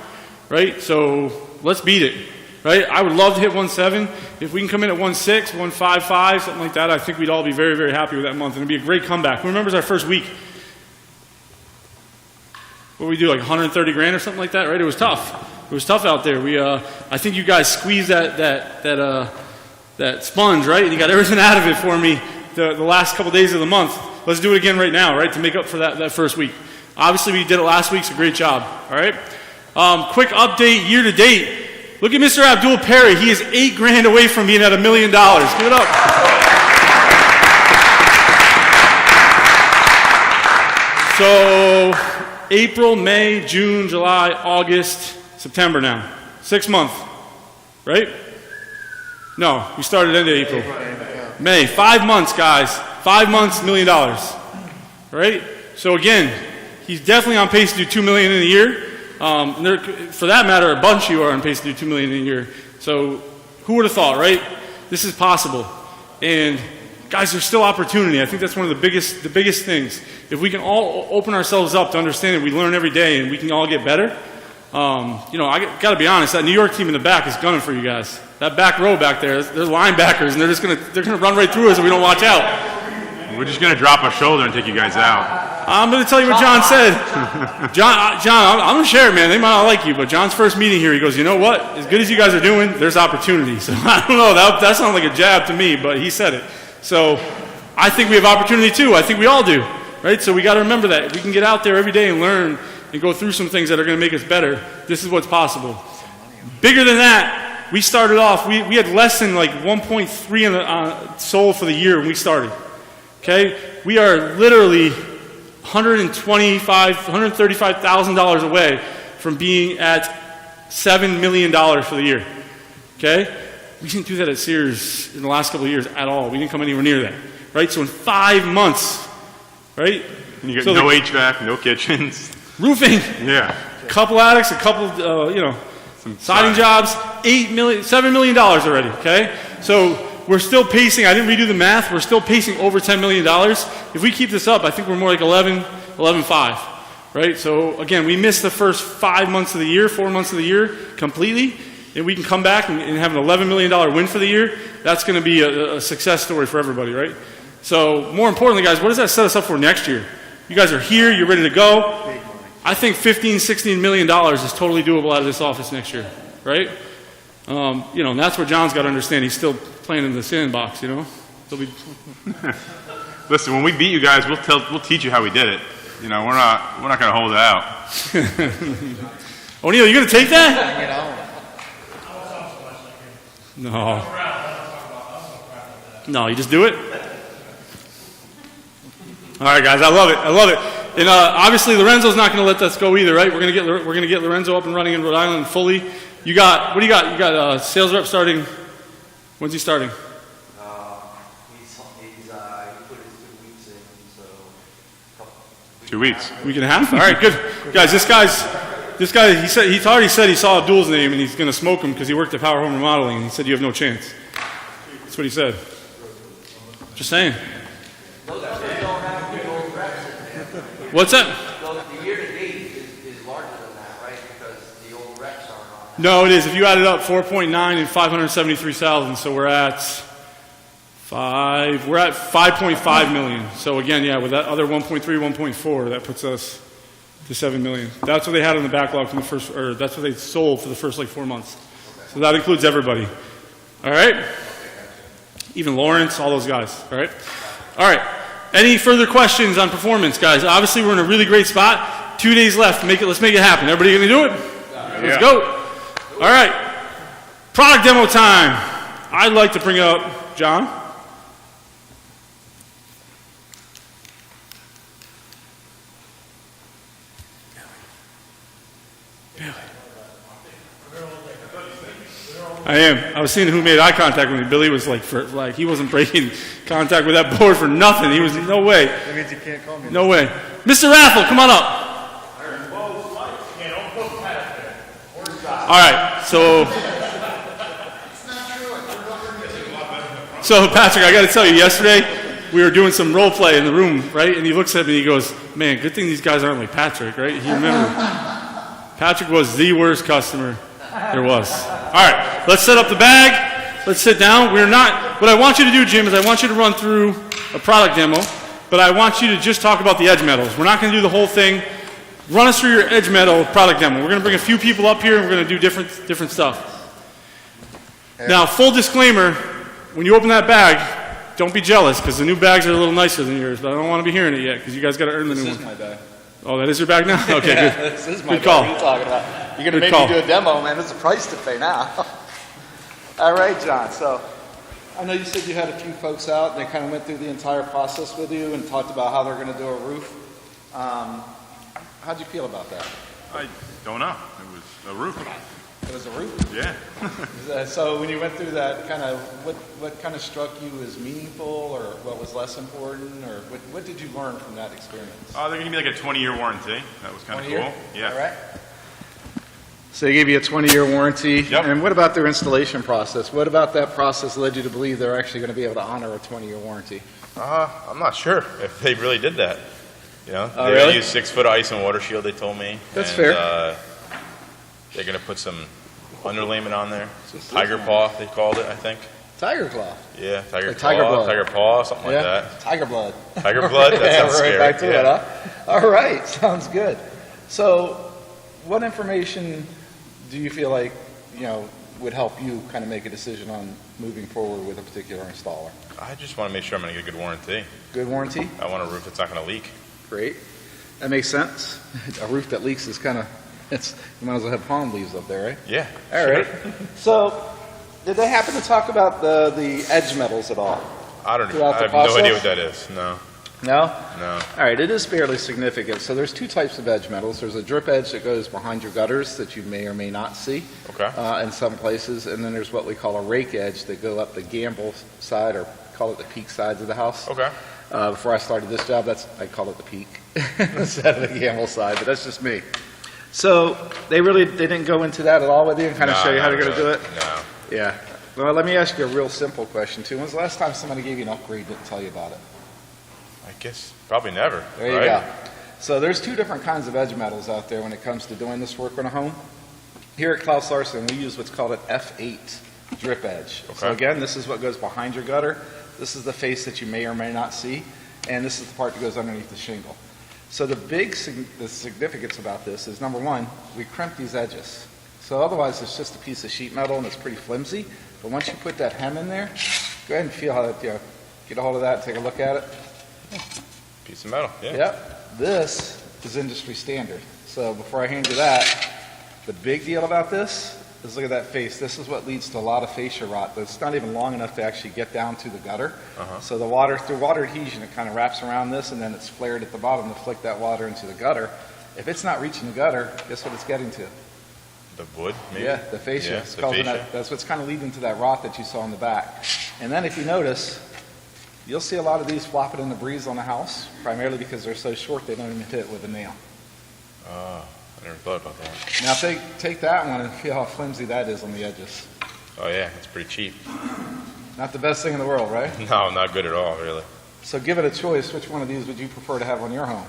right? So let's beat it, right? I would love to hit 1.7. If we can come in at 1.6, 1.55, something like that, I think we'd all be very, very happy with that month, and it'd be a great comeback. Who remembers our first week? What did we do, like 130 grand or something like that, right? It was tough. It was tough out there. I think you guys squeezed that sponge, right? And you got everything out of it for me the last couple days of the month. Let's do it again right now, right, to make up for that first week. Obviously, we did it last week, so great job, all right? Quick update, year to date. Look at Mr. Abdul Perry. He is $8 grand away from being at $1 million. Give it up. So, April, May, June, July, August, September now. 6 months, right? No, we started end of April. May, 5 months, guys. 5 months, $1 million, right? So again, he's definitely on pace to do $2 million in a year. For that matter, a bunch of you are on pace to do $2 million in a year. So who would have thought, right? This is possible. And guys, there's still opportunity. I think that's one of the biggest things. If we can all open ourselves up to understand that we learn every day and we can all get better. I got to be honest, that New York team in the back is gunning for you guys. That back row back there, they're linebackers, and they're gonna run right through us if we don't watch out. We're just going to drop our shoulder and take you guys out. I'm going to tell you what John said. John, I'm going to share it, man. They might not like you, but John's first meeting here, he goes, you know what? As good as you guys are doing, there's opportunity. So I don't know, that sounds like a jab to me, but he said it. So I think we have opportunity too. I think we all do, right? So we got to remember that. If we can get out there every day and learn and go through some things that are going to make us better, this is what's possible. Bigger than that, we started off, we had less than like 1.3 in the, sold for the year when we started. Okay, we are literally $135,000 away from being at $7 million for the year. Okay, we didn't do that at Sears in the last couple of years at all. We didn't come anywhere near that, right? So in 5 months, right? And you get no HVAC, no kitchens, roofing, yeah, a couple attics, a couple, some siding jobs, $7 million already. Okay, so we're still pacing, I didn't redo the math, we're still pacing over $10 million. If we keep this up, I think we're more like 11.5, right? So again, we missed the first 5 months of the year, 4 months of the year completely, and we can come back and have an $11 million win for the year. That's going to be a success story for everybody, right? So more importantly, guys, what does that set us up for next year? You guys are here, you're ready to go. I think $16 million is totally doable out of this office next year, right? You know, and that's what John's got to understand. He's still playing in the sandbox, you know? He'll be Listen, when we beat you guys, we'll teach you how we did it. You know, we're not going to hold it out. O'Neal, you going to take that? No. No, you just do it? All right, guys, I love it. I love it. And obviously, Lorenzo's not going to let us go either, right? We're going to get Lorenzo up and running in Rhode Island fully. You got, what do you got? You got sales rep starting, when's he starting? He put his 2 weeks in, so. 2 weeks. Week and a half? All right, good. Guys, this guy, he already said he saw Abdul's name and he's going to smoke him because he worked at Power Home Remodeling and he said you have no chance. That's what he said. Just saying. What's that? So the year-to-date is larger than that, right? Because the old reps aren't on that. No, it is. If you added up 4.9 and 573,000, so we're at 5.5 million. So again, yeah, with that other 1.3, 1.4, that puts us to 7 million. That's what they had in the backlog from the first, or that's what they sold for the first like 4 months. So that includes everybody. All right? Even Lawrence, all those guys. All right? All right. Any further questions on performance, guys? Obviously, we're in a really great spot. 2 days left. Let's make it happen. Everybody going to do it? Yeah. Let's go. All right. Product demo time. I'd like to bring up John. I am. I was seeing who made eye contact with me. Billy was like he wasn't breaking contact with that board for nothing. He was, no way. That means you can't call me. No way. Mr. Raffle, come on up. All right, so Patrick, I got to tell you, yesterday we were doing some role play in the room, right? And he looks at me and he goes, man, good thing these guys aren't like Patrick, right? He remembered. Patrick was the worst customer there was. All right, let's set up the bag. Let's sit down. What I want you to do, Jim, is I want you to run through a product demo, but I want you to just talk about the edge metals. We're not going to do the whole thing. Run us through your edge metal product demo. We're going to bring a few people up here and we're going to do different stuff. Now, full disclaimer, when you open that bag, don't be jealous because the new bags are a little nicer than yours, but I don't want to be hearing it yet because you guys got to earn the new one. This is my bag. Oh, that is your bag now? Okay, Yeah, good. this is my Good bag. call. What are you talking about? You're going Good to make call. me do a demo, man. There's a price to pay now. All right, John. So I know you said you had a few folks out. They kind of went through the entire process with you and talked about how they're going to do a roof. How'd you feel about that? I don't know. It was a roof. It was a roof. Yeah. So when you went through that, kind of what kind of struck you as meaningful, or what was less important, or what did you learn from that experience? They're going to give me like a 20-year warranty. That was kind of 20 year? cool. Yeah. All right. So they gave you a 20-year warranty. Yep. And what about their installation process? What about that process led you to believe they're actually going to be able to honor a 20-year warranty? I'm not sure if they really did that. You know, Oh, they really? use 6-foot ice and water shield. They told me. That's and, fair. They're going to put some underlayment on there. Tiger paw, they called it, I think. Tiger claw. Yeah, tiger Like claw, tiger blood. tiger paw, something like that. Tiger blood. Tiger blood. That Yeah, sounds we're scary. right back to yeah. it, huh? All right, sounds good. So, what information do you feel like, would help you kind of make a decision on moving forward with a particular installer? I just want to make sure I'm going to get a good warranty. Good warranty? I want a roof that's not going to leak. Great. That makes sense. A roof that leaks is kind of, you might as well have palm leaves up there, right? Yeah. All sure. right. So, did they happen to talk about the edge metals at all? I don't know. Throughout I the have no idea process? what that is. No. No? No. All right, it is fairly significant. So there's two types of edge metals. There's a drip edge that goes behind your gutters that you may or may not see Okay. in some places, and then there's what we call a rake edge that go up the gamble side, or call it the peak sides of the house. Okay. Before I started this job, I call it the peak instead of the gamble side, but that's just me. So they didn't go into that at all with you and kind of show you how not they're going to do really. it? No. Yeah. Well, let me ask you a real simple question, too. When's the last time somebody gave you an upgrade and didn't tell you about it? I guess probably never. There you right? go. So there's two different kinds of edge metals out there when it comes to doing this work on a home. Here at Klaus Larsen, we use what's called an F8 drip edge. So Okay. again, this is what goes behind your gutter. This is the face that you may or may not see, and this is the part that goes underneath the shingle. So the significance about this is, number one, we crimp these edges. So otherwise, it's just a piece of sheet metal and it's pretty flimsy. But once you put that hem in there, go ahead and feel how that, get a hold of that and take a look at it. Piece of metal. Yeah. Yep, this is industry standard. So before I hand you that, the big deal about this is look at that face. This is what leads to a lot of fascia rot. It's not even long enough to actually get down to the gutter. So the water, through water adhesion, it kind of wraps around this and then it's flared at the bottom to flick that water into the gutter. If it's not reaching the gutter, guess what it's getting to? The wood, maybe? Yeah, the fascia. Yeah, It's the causing fascia. that's what's kind of leading to that rot that you saw in the back. And then if you notice, you'll see a lot of these flopping in the breeze on the house, primarily because they're so short they don't even hit with a nail. I never thought about that. Now take that one and feel how flimsy that is on the edges. Oh, yeah, it's pretty cheap. Not the best thing in the world, right? No, not good at all, really. So give it a choice. Which one of these would you prefer to have on your home?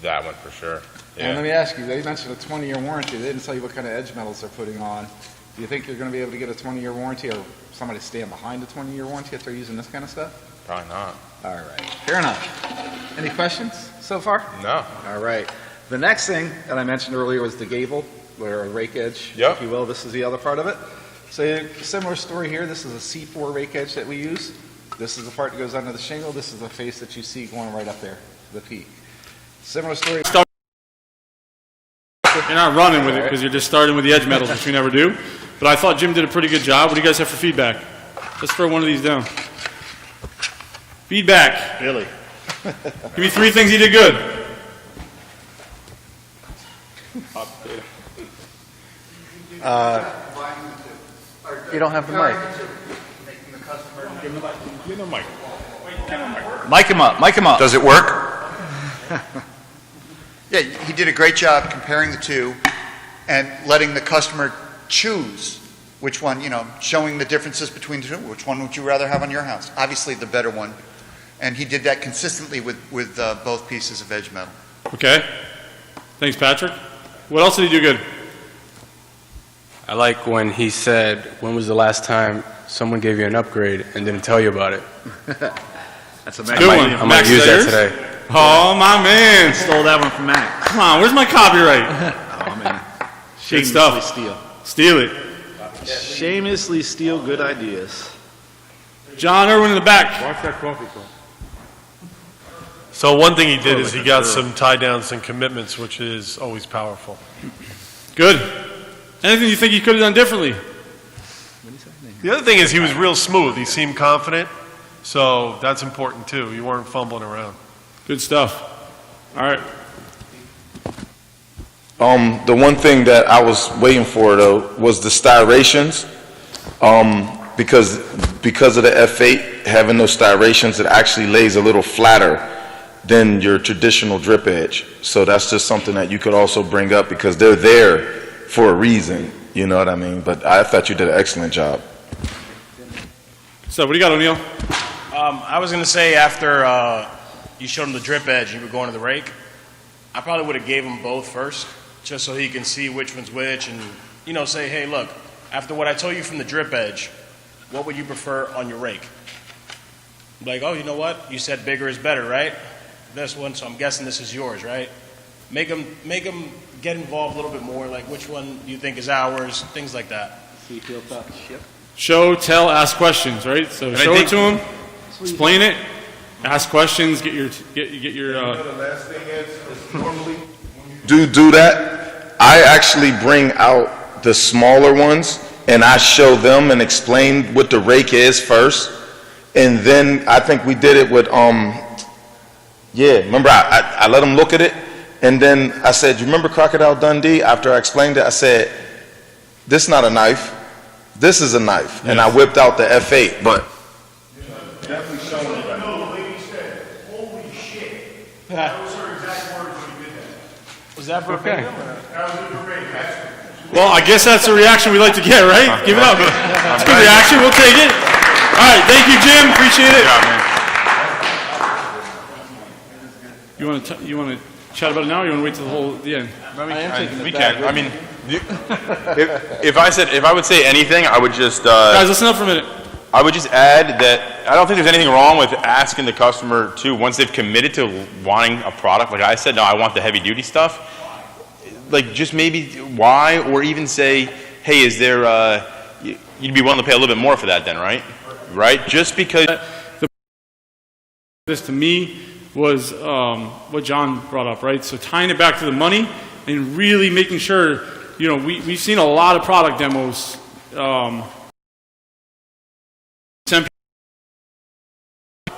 That one for sure. And let Yeah. me ask you, they mentioned a 20-year warranty. They didn't tell you what kind of edge metals they're putting on. Do you think you're going to be able to get a 20-year warranty, or somebody stand behind a 20-year warranty if they're using this kind of stuff? Probably not. All right, fair enough. Any questions so far? No. All right. The next thing that I mentioned earlier was the gable, or a rake edge, Yep. if you will. This is the other part of it. So similar story here. This is a C4 rake edge that we use. This is the part that goes under the shingle. This is the face that you see going right up there, the peak. Similar story. You're not running with it because you're just starting with the edge metals, which we never do. But I thought Jim did a pretty good job. What do you guys have for feedback? Let's throw one of these down. Feedback. Really? Give me 3 things he did good. You don't have the mic. Mic him up, mic him up. Does it work? Yeah, he did a great job comparing the two and letting the customer choose which one, showing the differences between the two. Which one would you rather have on your house? Obviously, the better one. And he did that consistently with both pieces of edge metal. Okay. Thanks, Patrick. What else did he do good? I like when he said, when was the last time someone gave you an upgrade and didn't tell you about it? That's a Good one. I might Max, use is that yours? today. Oh, my man. Stole that one from Mac. Come on, where's my copyright? Oh, man. Good Shamelessly stuff. steal. Steal it. Shamelessly steal good ideas. John Irwin in the back. Watch that coffee cup. So one thing he did is he got some tie downs and commitments, which is always powerful. Good. Anything you think you could have done differently? The other thing is he was real smooth. He seemed confident, so that's important too. You weren't fumbling around. Good stuff. All right. The one thing that I was waiting for though was the styrations. Because of the F8 having those styrations, it actually lays a little flatter than your traditional drip edge. So that's just something that you could also bring up because they're there for a reason. You know what I mean? But I thought you did an excellent job. So what do you got, O'Neill? I was going to say after you showed him the drip edge and you were going to the rake, I probably would have gave him both first, just so he can see which one's which and, say, hey, look, after what I told you from the drip edge, what would you prefer on your rake? Like, oh, you know what? You said bigger is better, right? This one, so I'm guessing this is yours, right? Make them get involved a little bit more, like which one do you think is ours, things like that. See, feel, touch. Yep. Show, tell, ask questions, right? So show it to him, explain it, ask questions, get your The last thing is normally Do that. I actually bring out the smaller ones and I show them and explain what the rake is first. And then I think we did it with, remember I let them look at it. And then I said, you remember Crocodile Dundee? After I explained it, I said, this is not a knife. This is a knife. And I whipped out the F8, but. definitely showing it. No, the lady said, holy shit. That was her exact words when you did that. Was that verbatim? That was in the ring. Well, I guess that's the reaction we like to get, right? Give it up. It's a good reaction. We'll take it. All right. Thank you, Jim. Appreciate it. You want to chat about it now, or you want to wait till the end? We can. I mean, if I would say anything, I would just guys, listen up for a minute. I would just add that I don't think there's anything wrong with asking the customer too, once they've committed to wanting a product. Like I said, no, I want the heavy duty stuff. Like just maybe why, or even say, hey, is there? You'd be willing to pay a little bit more for that, then, right? Right? Just because. This to me was what John brought up, right? So tying it back to the money and really making sure, you know, we've seen a lot of product demos.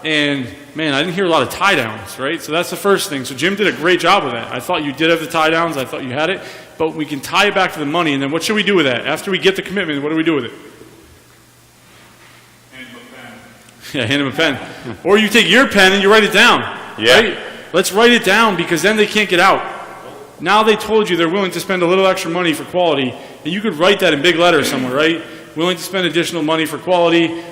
And man, I didn't hear a lot of tie downs, right? So that's the first thing. So Jim did a great job with that. I thought you did have the tie downs. I thought you had it, but we can tie it back to the money. And then what should we do with that? After we get the commitment, what do we do with it? Hand him a pen. Yeah, hand him a pen. Or you take your pen and you write it down. Yeah. Right? Let's write it down, because then they can't get out. Now they told you they're willing to spend a little extra money for quality, and you could write that in big letters somewhere, right? Willing to spend additional money for quality,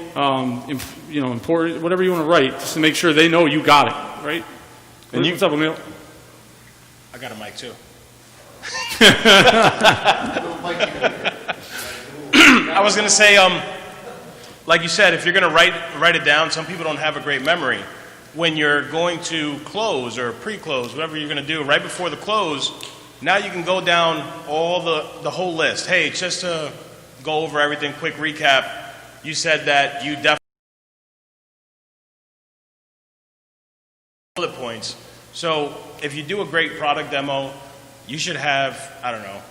you know, important, whatever you want to write, just to make sure they know you got it, right? And what's up, Emil? I got a mic too. I was going to say, like you said, if you're going to write it down, some people don't have a great memory. When you're going to close or pre-close, whatever you're going to do, right before the close, now you can go down all the whole list. Hey, just to go over everything, quick recap, you said that you definitely bullet points. So if you do a great product demo, you should have, I don't know,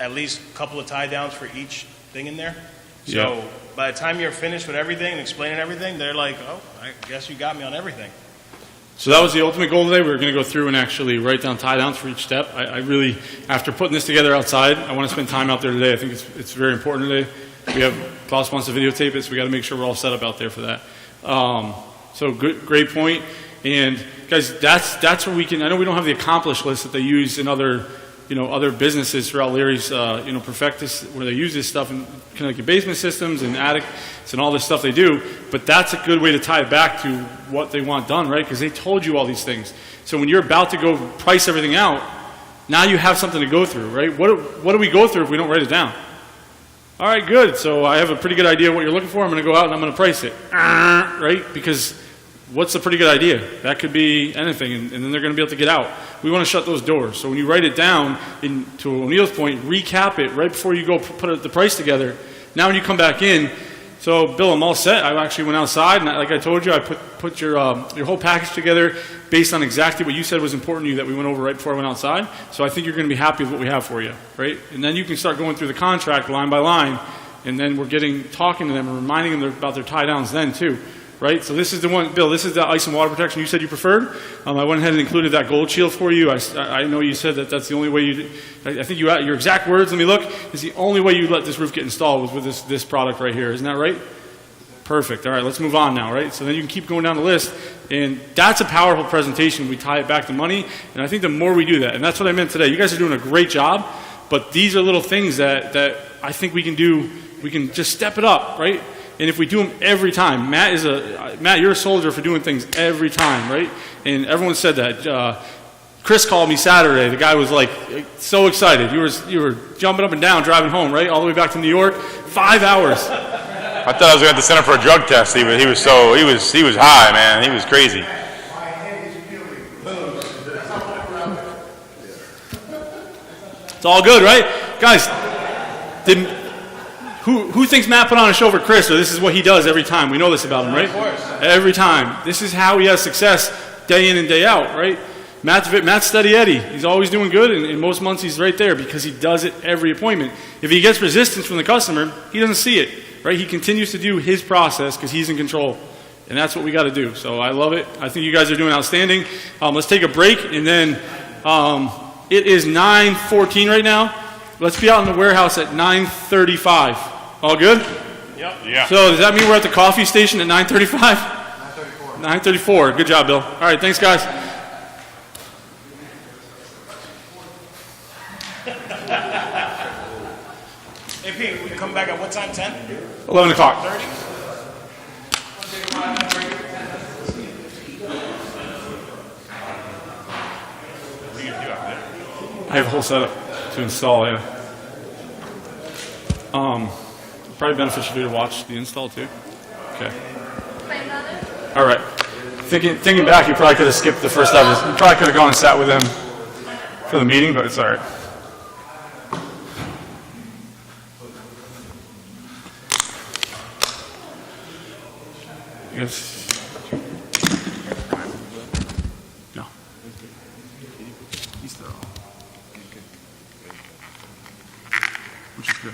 at least a couple of tie downs for each thing in there. So by the time you're finished with everything and explaining everything, they're like, oh, I guess you got me on everything. So that was the ultimate goal today. We were going to go through and actually write down tie downs for each step. I really, after putting this together outside, I want to spend time out there today. I think it's very important today. We have, Klaus wants to videotape it, so we got to make sure we're all set up out there for that. So good, great point. And guys, that's where we can, I know we don't have the accomplished list that they use in other, you know, other businesses throughout Larry's, you know, Perfectus, where they use this stuff in kind of like your basement systems and attics and all this stuff they do. But that's a good way to tie it back to what they want done, right? Because they told you all these things. So when you're about to go price everything out, now you have something to go through, right? What do we go through if we don't write it down? All right, good. So I have a pretty good idea of what you're looking for. I'm going to go out and I'm going to price it, right? Because what's a pretty good idea? That could be anything, and then they're going to be able to get out. We want to shut those doors. So when you write it down, to O'Neill's point, recap it right before you go put the price together. Now when you come back in, so Bill, I'm all set. I actually went outside, and like I told you, I put your whole package together based on exactly what you said was important to you that we went over right before I went outside. So I think you're going to be happy with what we have for you, right? And then you can start going through the contract line by line, and then we're talking to them and reminding them about their tie downs then too. Right, so this is the one, Bill, this is the ice and water protection you said you preferred. I went ahead and included that gold shield for you. I know you said that that's the only way you, I think your exact words, let me look, is the only way you let this roof get installed was with this product right here. Isn't that right? Perfect. All right, let's move on now, right? So then you can keep going down the list, and that's a powerful presentation. We tie it back to money, and I think the more we do that, and that's what I meant today. You guys are doing a great job, but these are little things that I think we can do. We can just step it up, right? And if we do them every time, Matt, you're a soldier for doing things every time, right? And everyone said that. Chris called me Saturday. The guy was like so excited. You were jumping up and down driving home, right? All the way back to New York, 5 hours. I thought I was going to have to send him for a drug test. He was high, man. He was crazy. It's all good, right? Guys, who thinks Matt put on a show for Chris, or this is what he does every time? We know this about him, right? Of course. Every time. This is how he has success day in and day out, right? Matt's steady Eddie. He's always doing good, and in most months he's right there because he does it every appointment. If he gets resistance from the customer, he doesn't see it, right? He continues to do his process because he's in control, and that's what we got to do. So I love it. I think you guys are doing outstanding. Let's take a break, and then it is 9:14 right now. Let's be out in the warehouse at 9:35. All good? Yep. Yeah. So does that mean we're at the coffee station at 9:35? 9:34. Good job, Bill. All right, thanks, guys. can come back at what time, 10? 11 o'clock. 30? I have a whole setup to install, yeah. Probably beneficial for you to watch the install too. Okay. All right. Thinking back, you probably could have skipped the first episode. You probably could have gone and sat with him for the meeting, but it's all right. Yes. No. He's there. Which is good.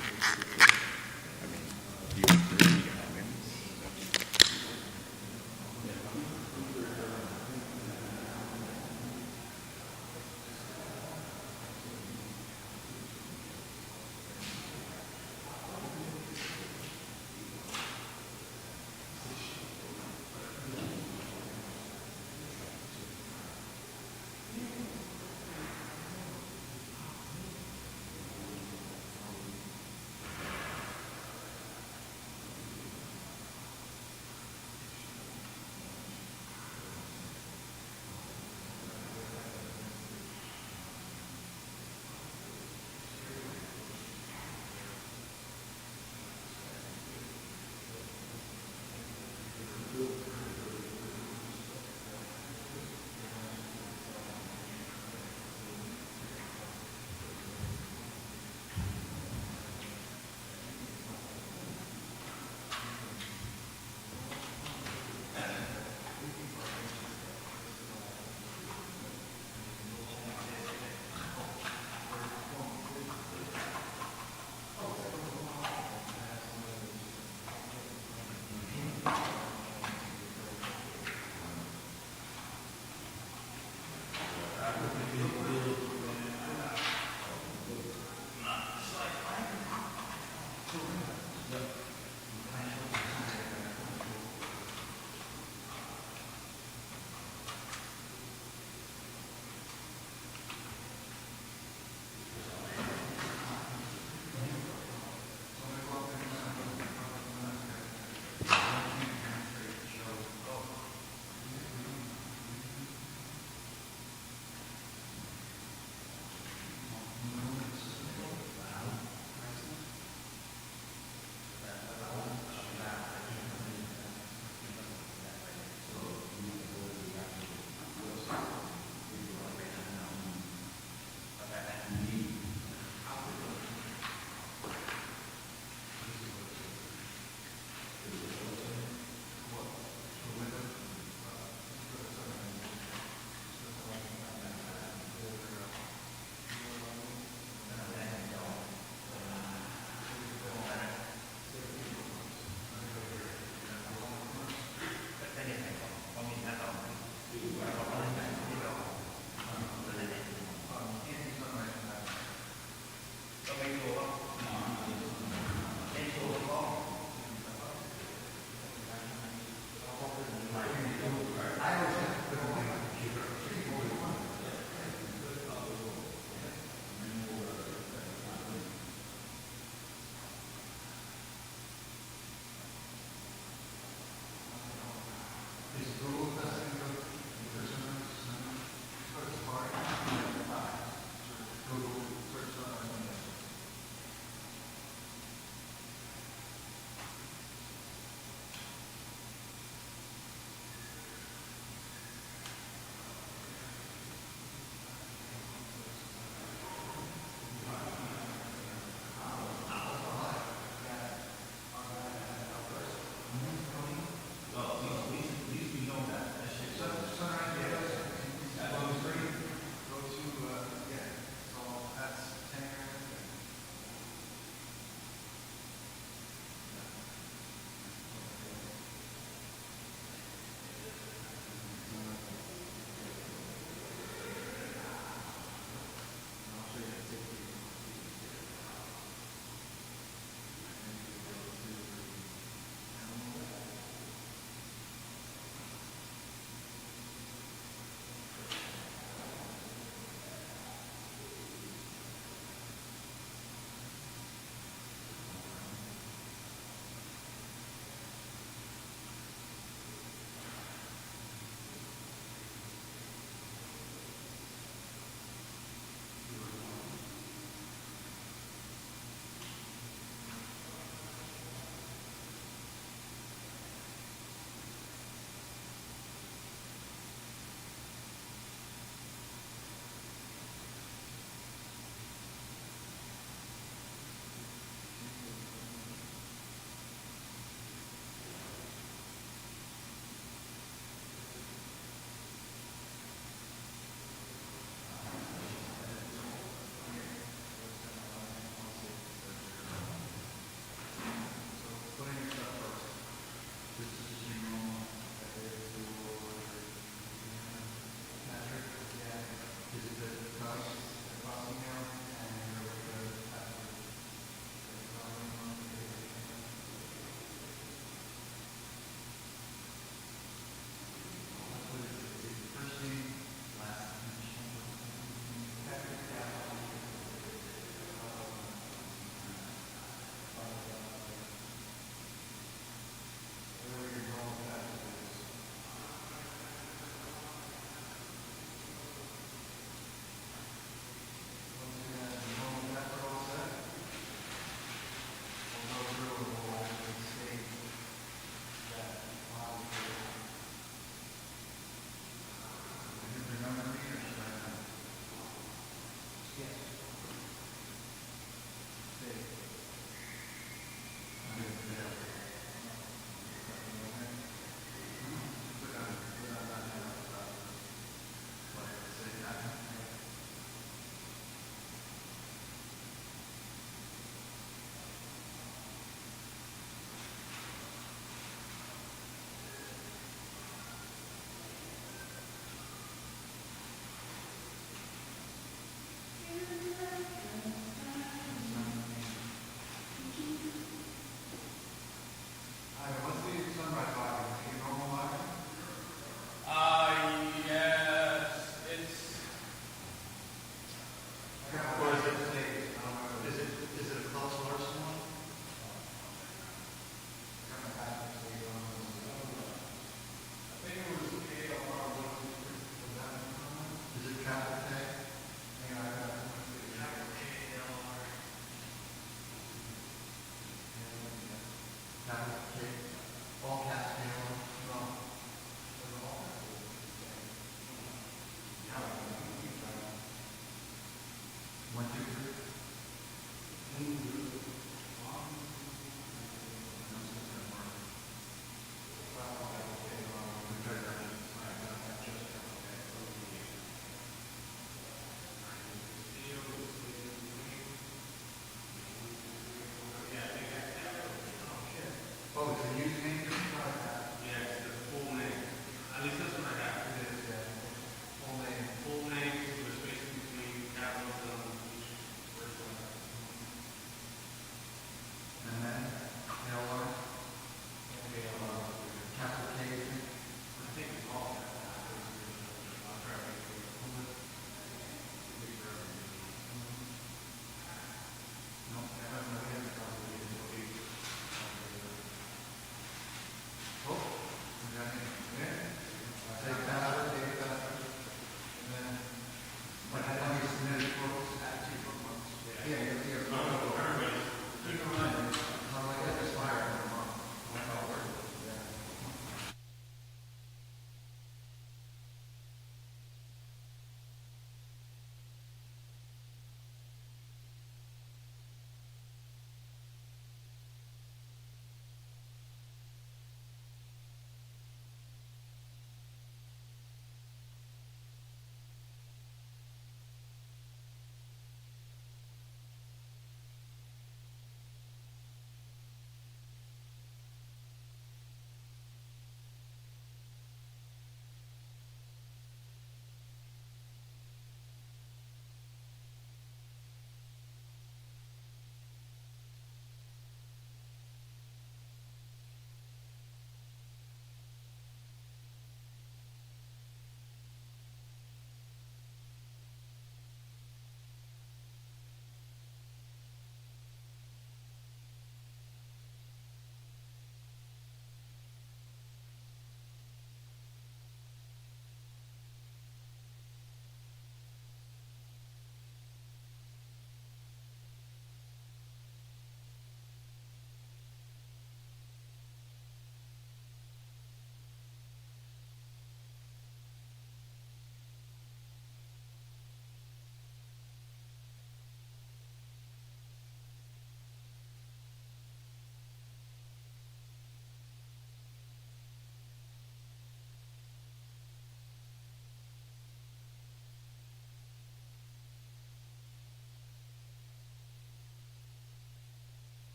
Nothing.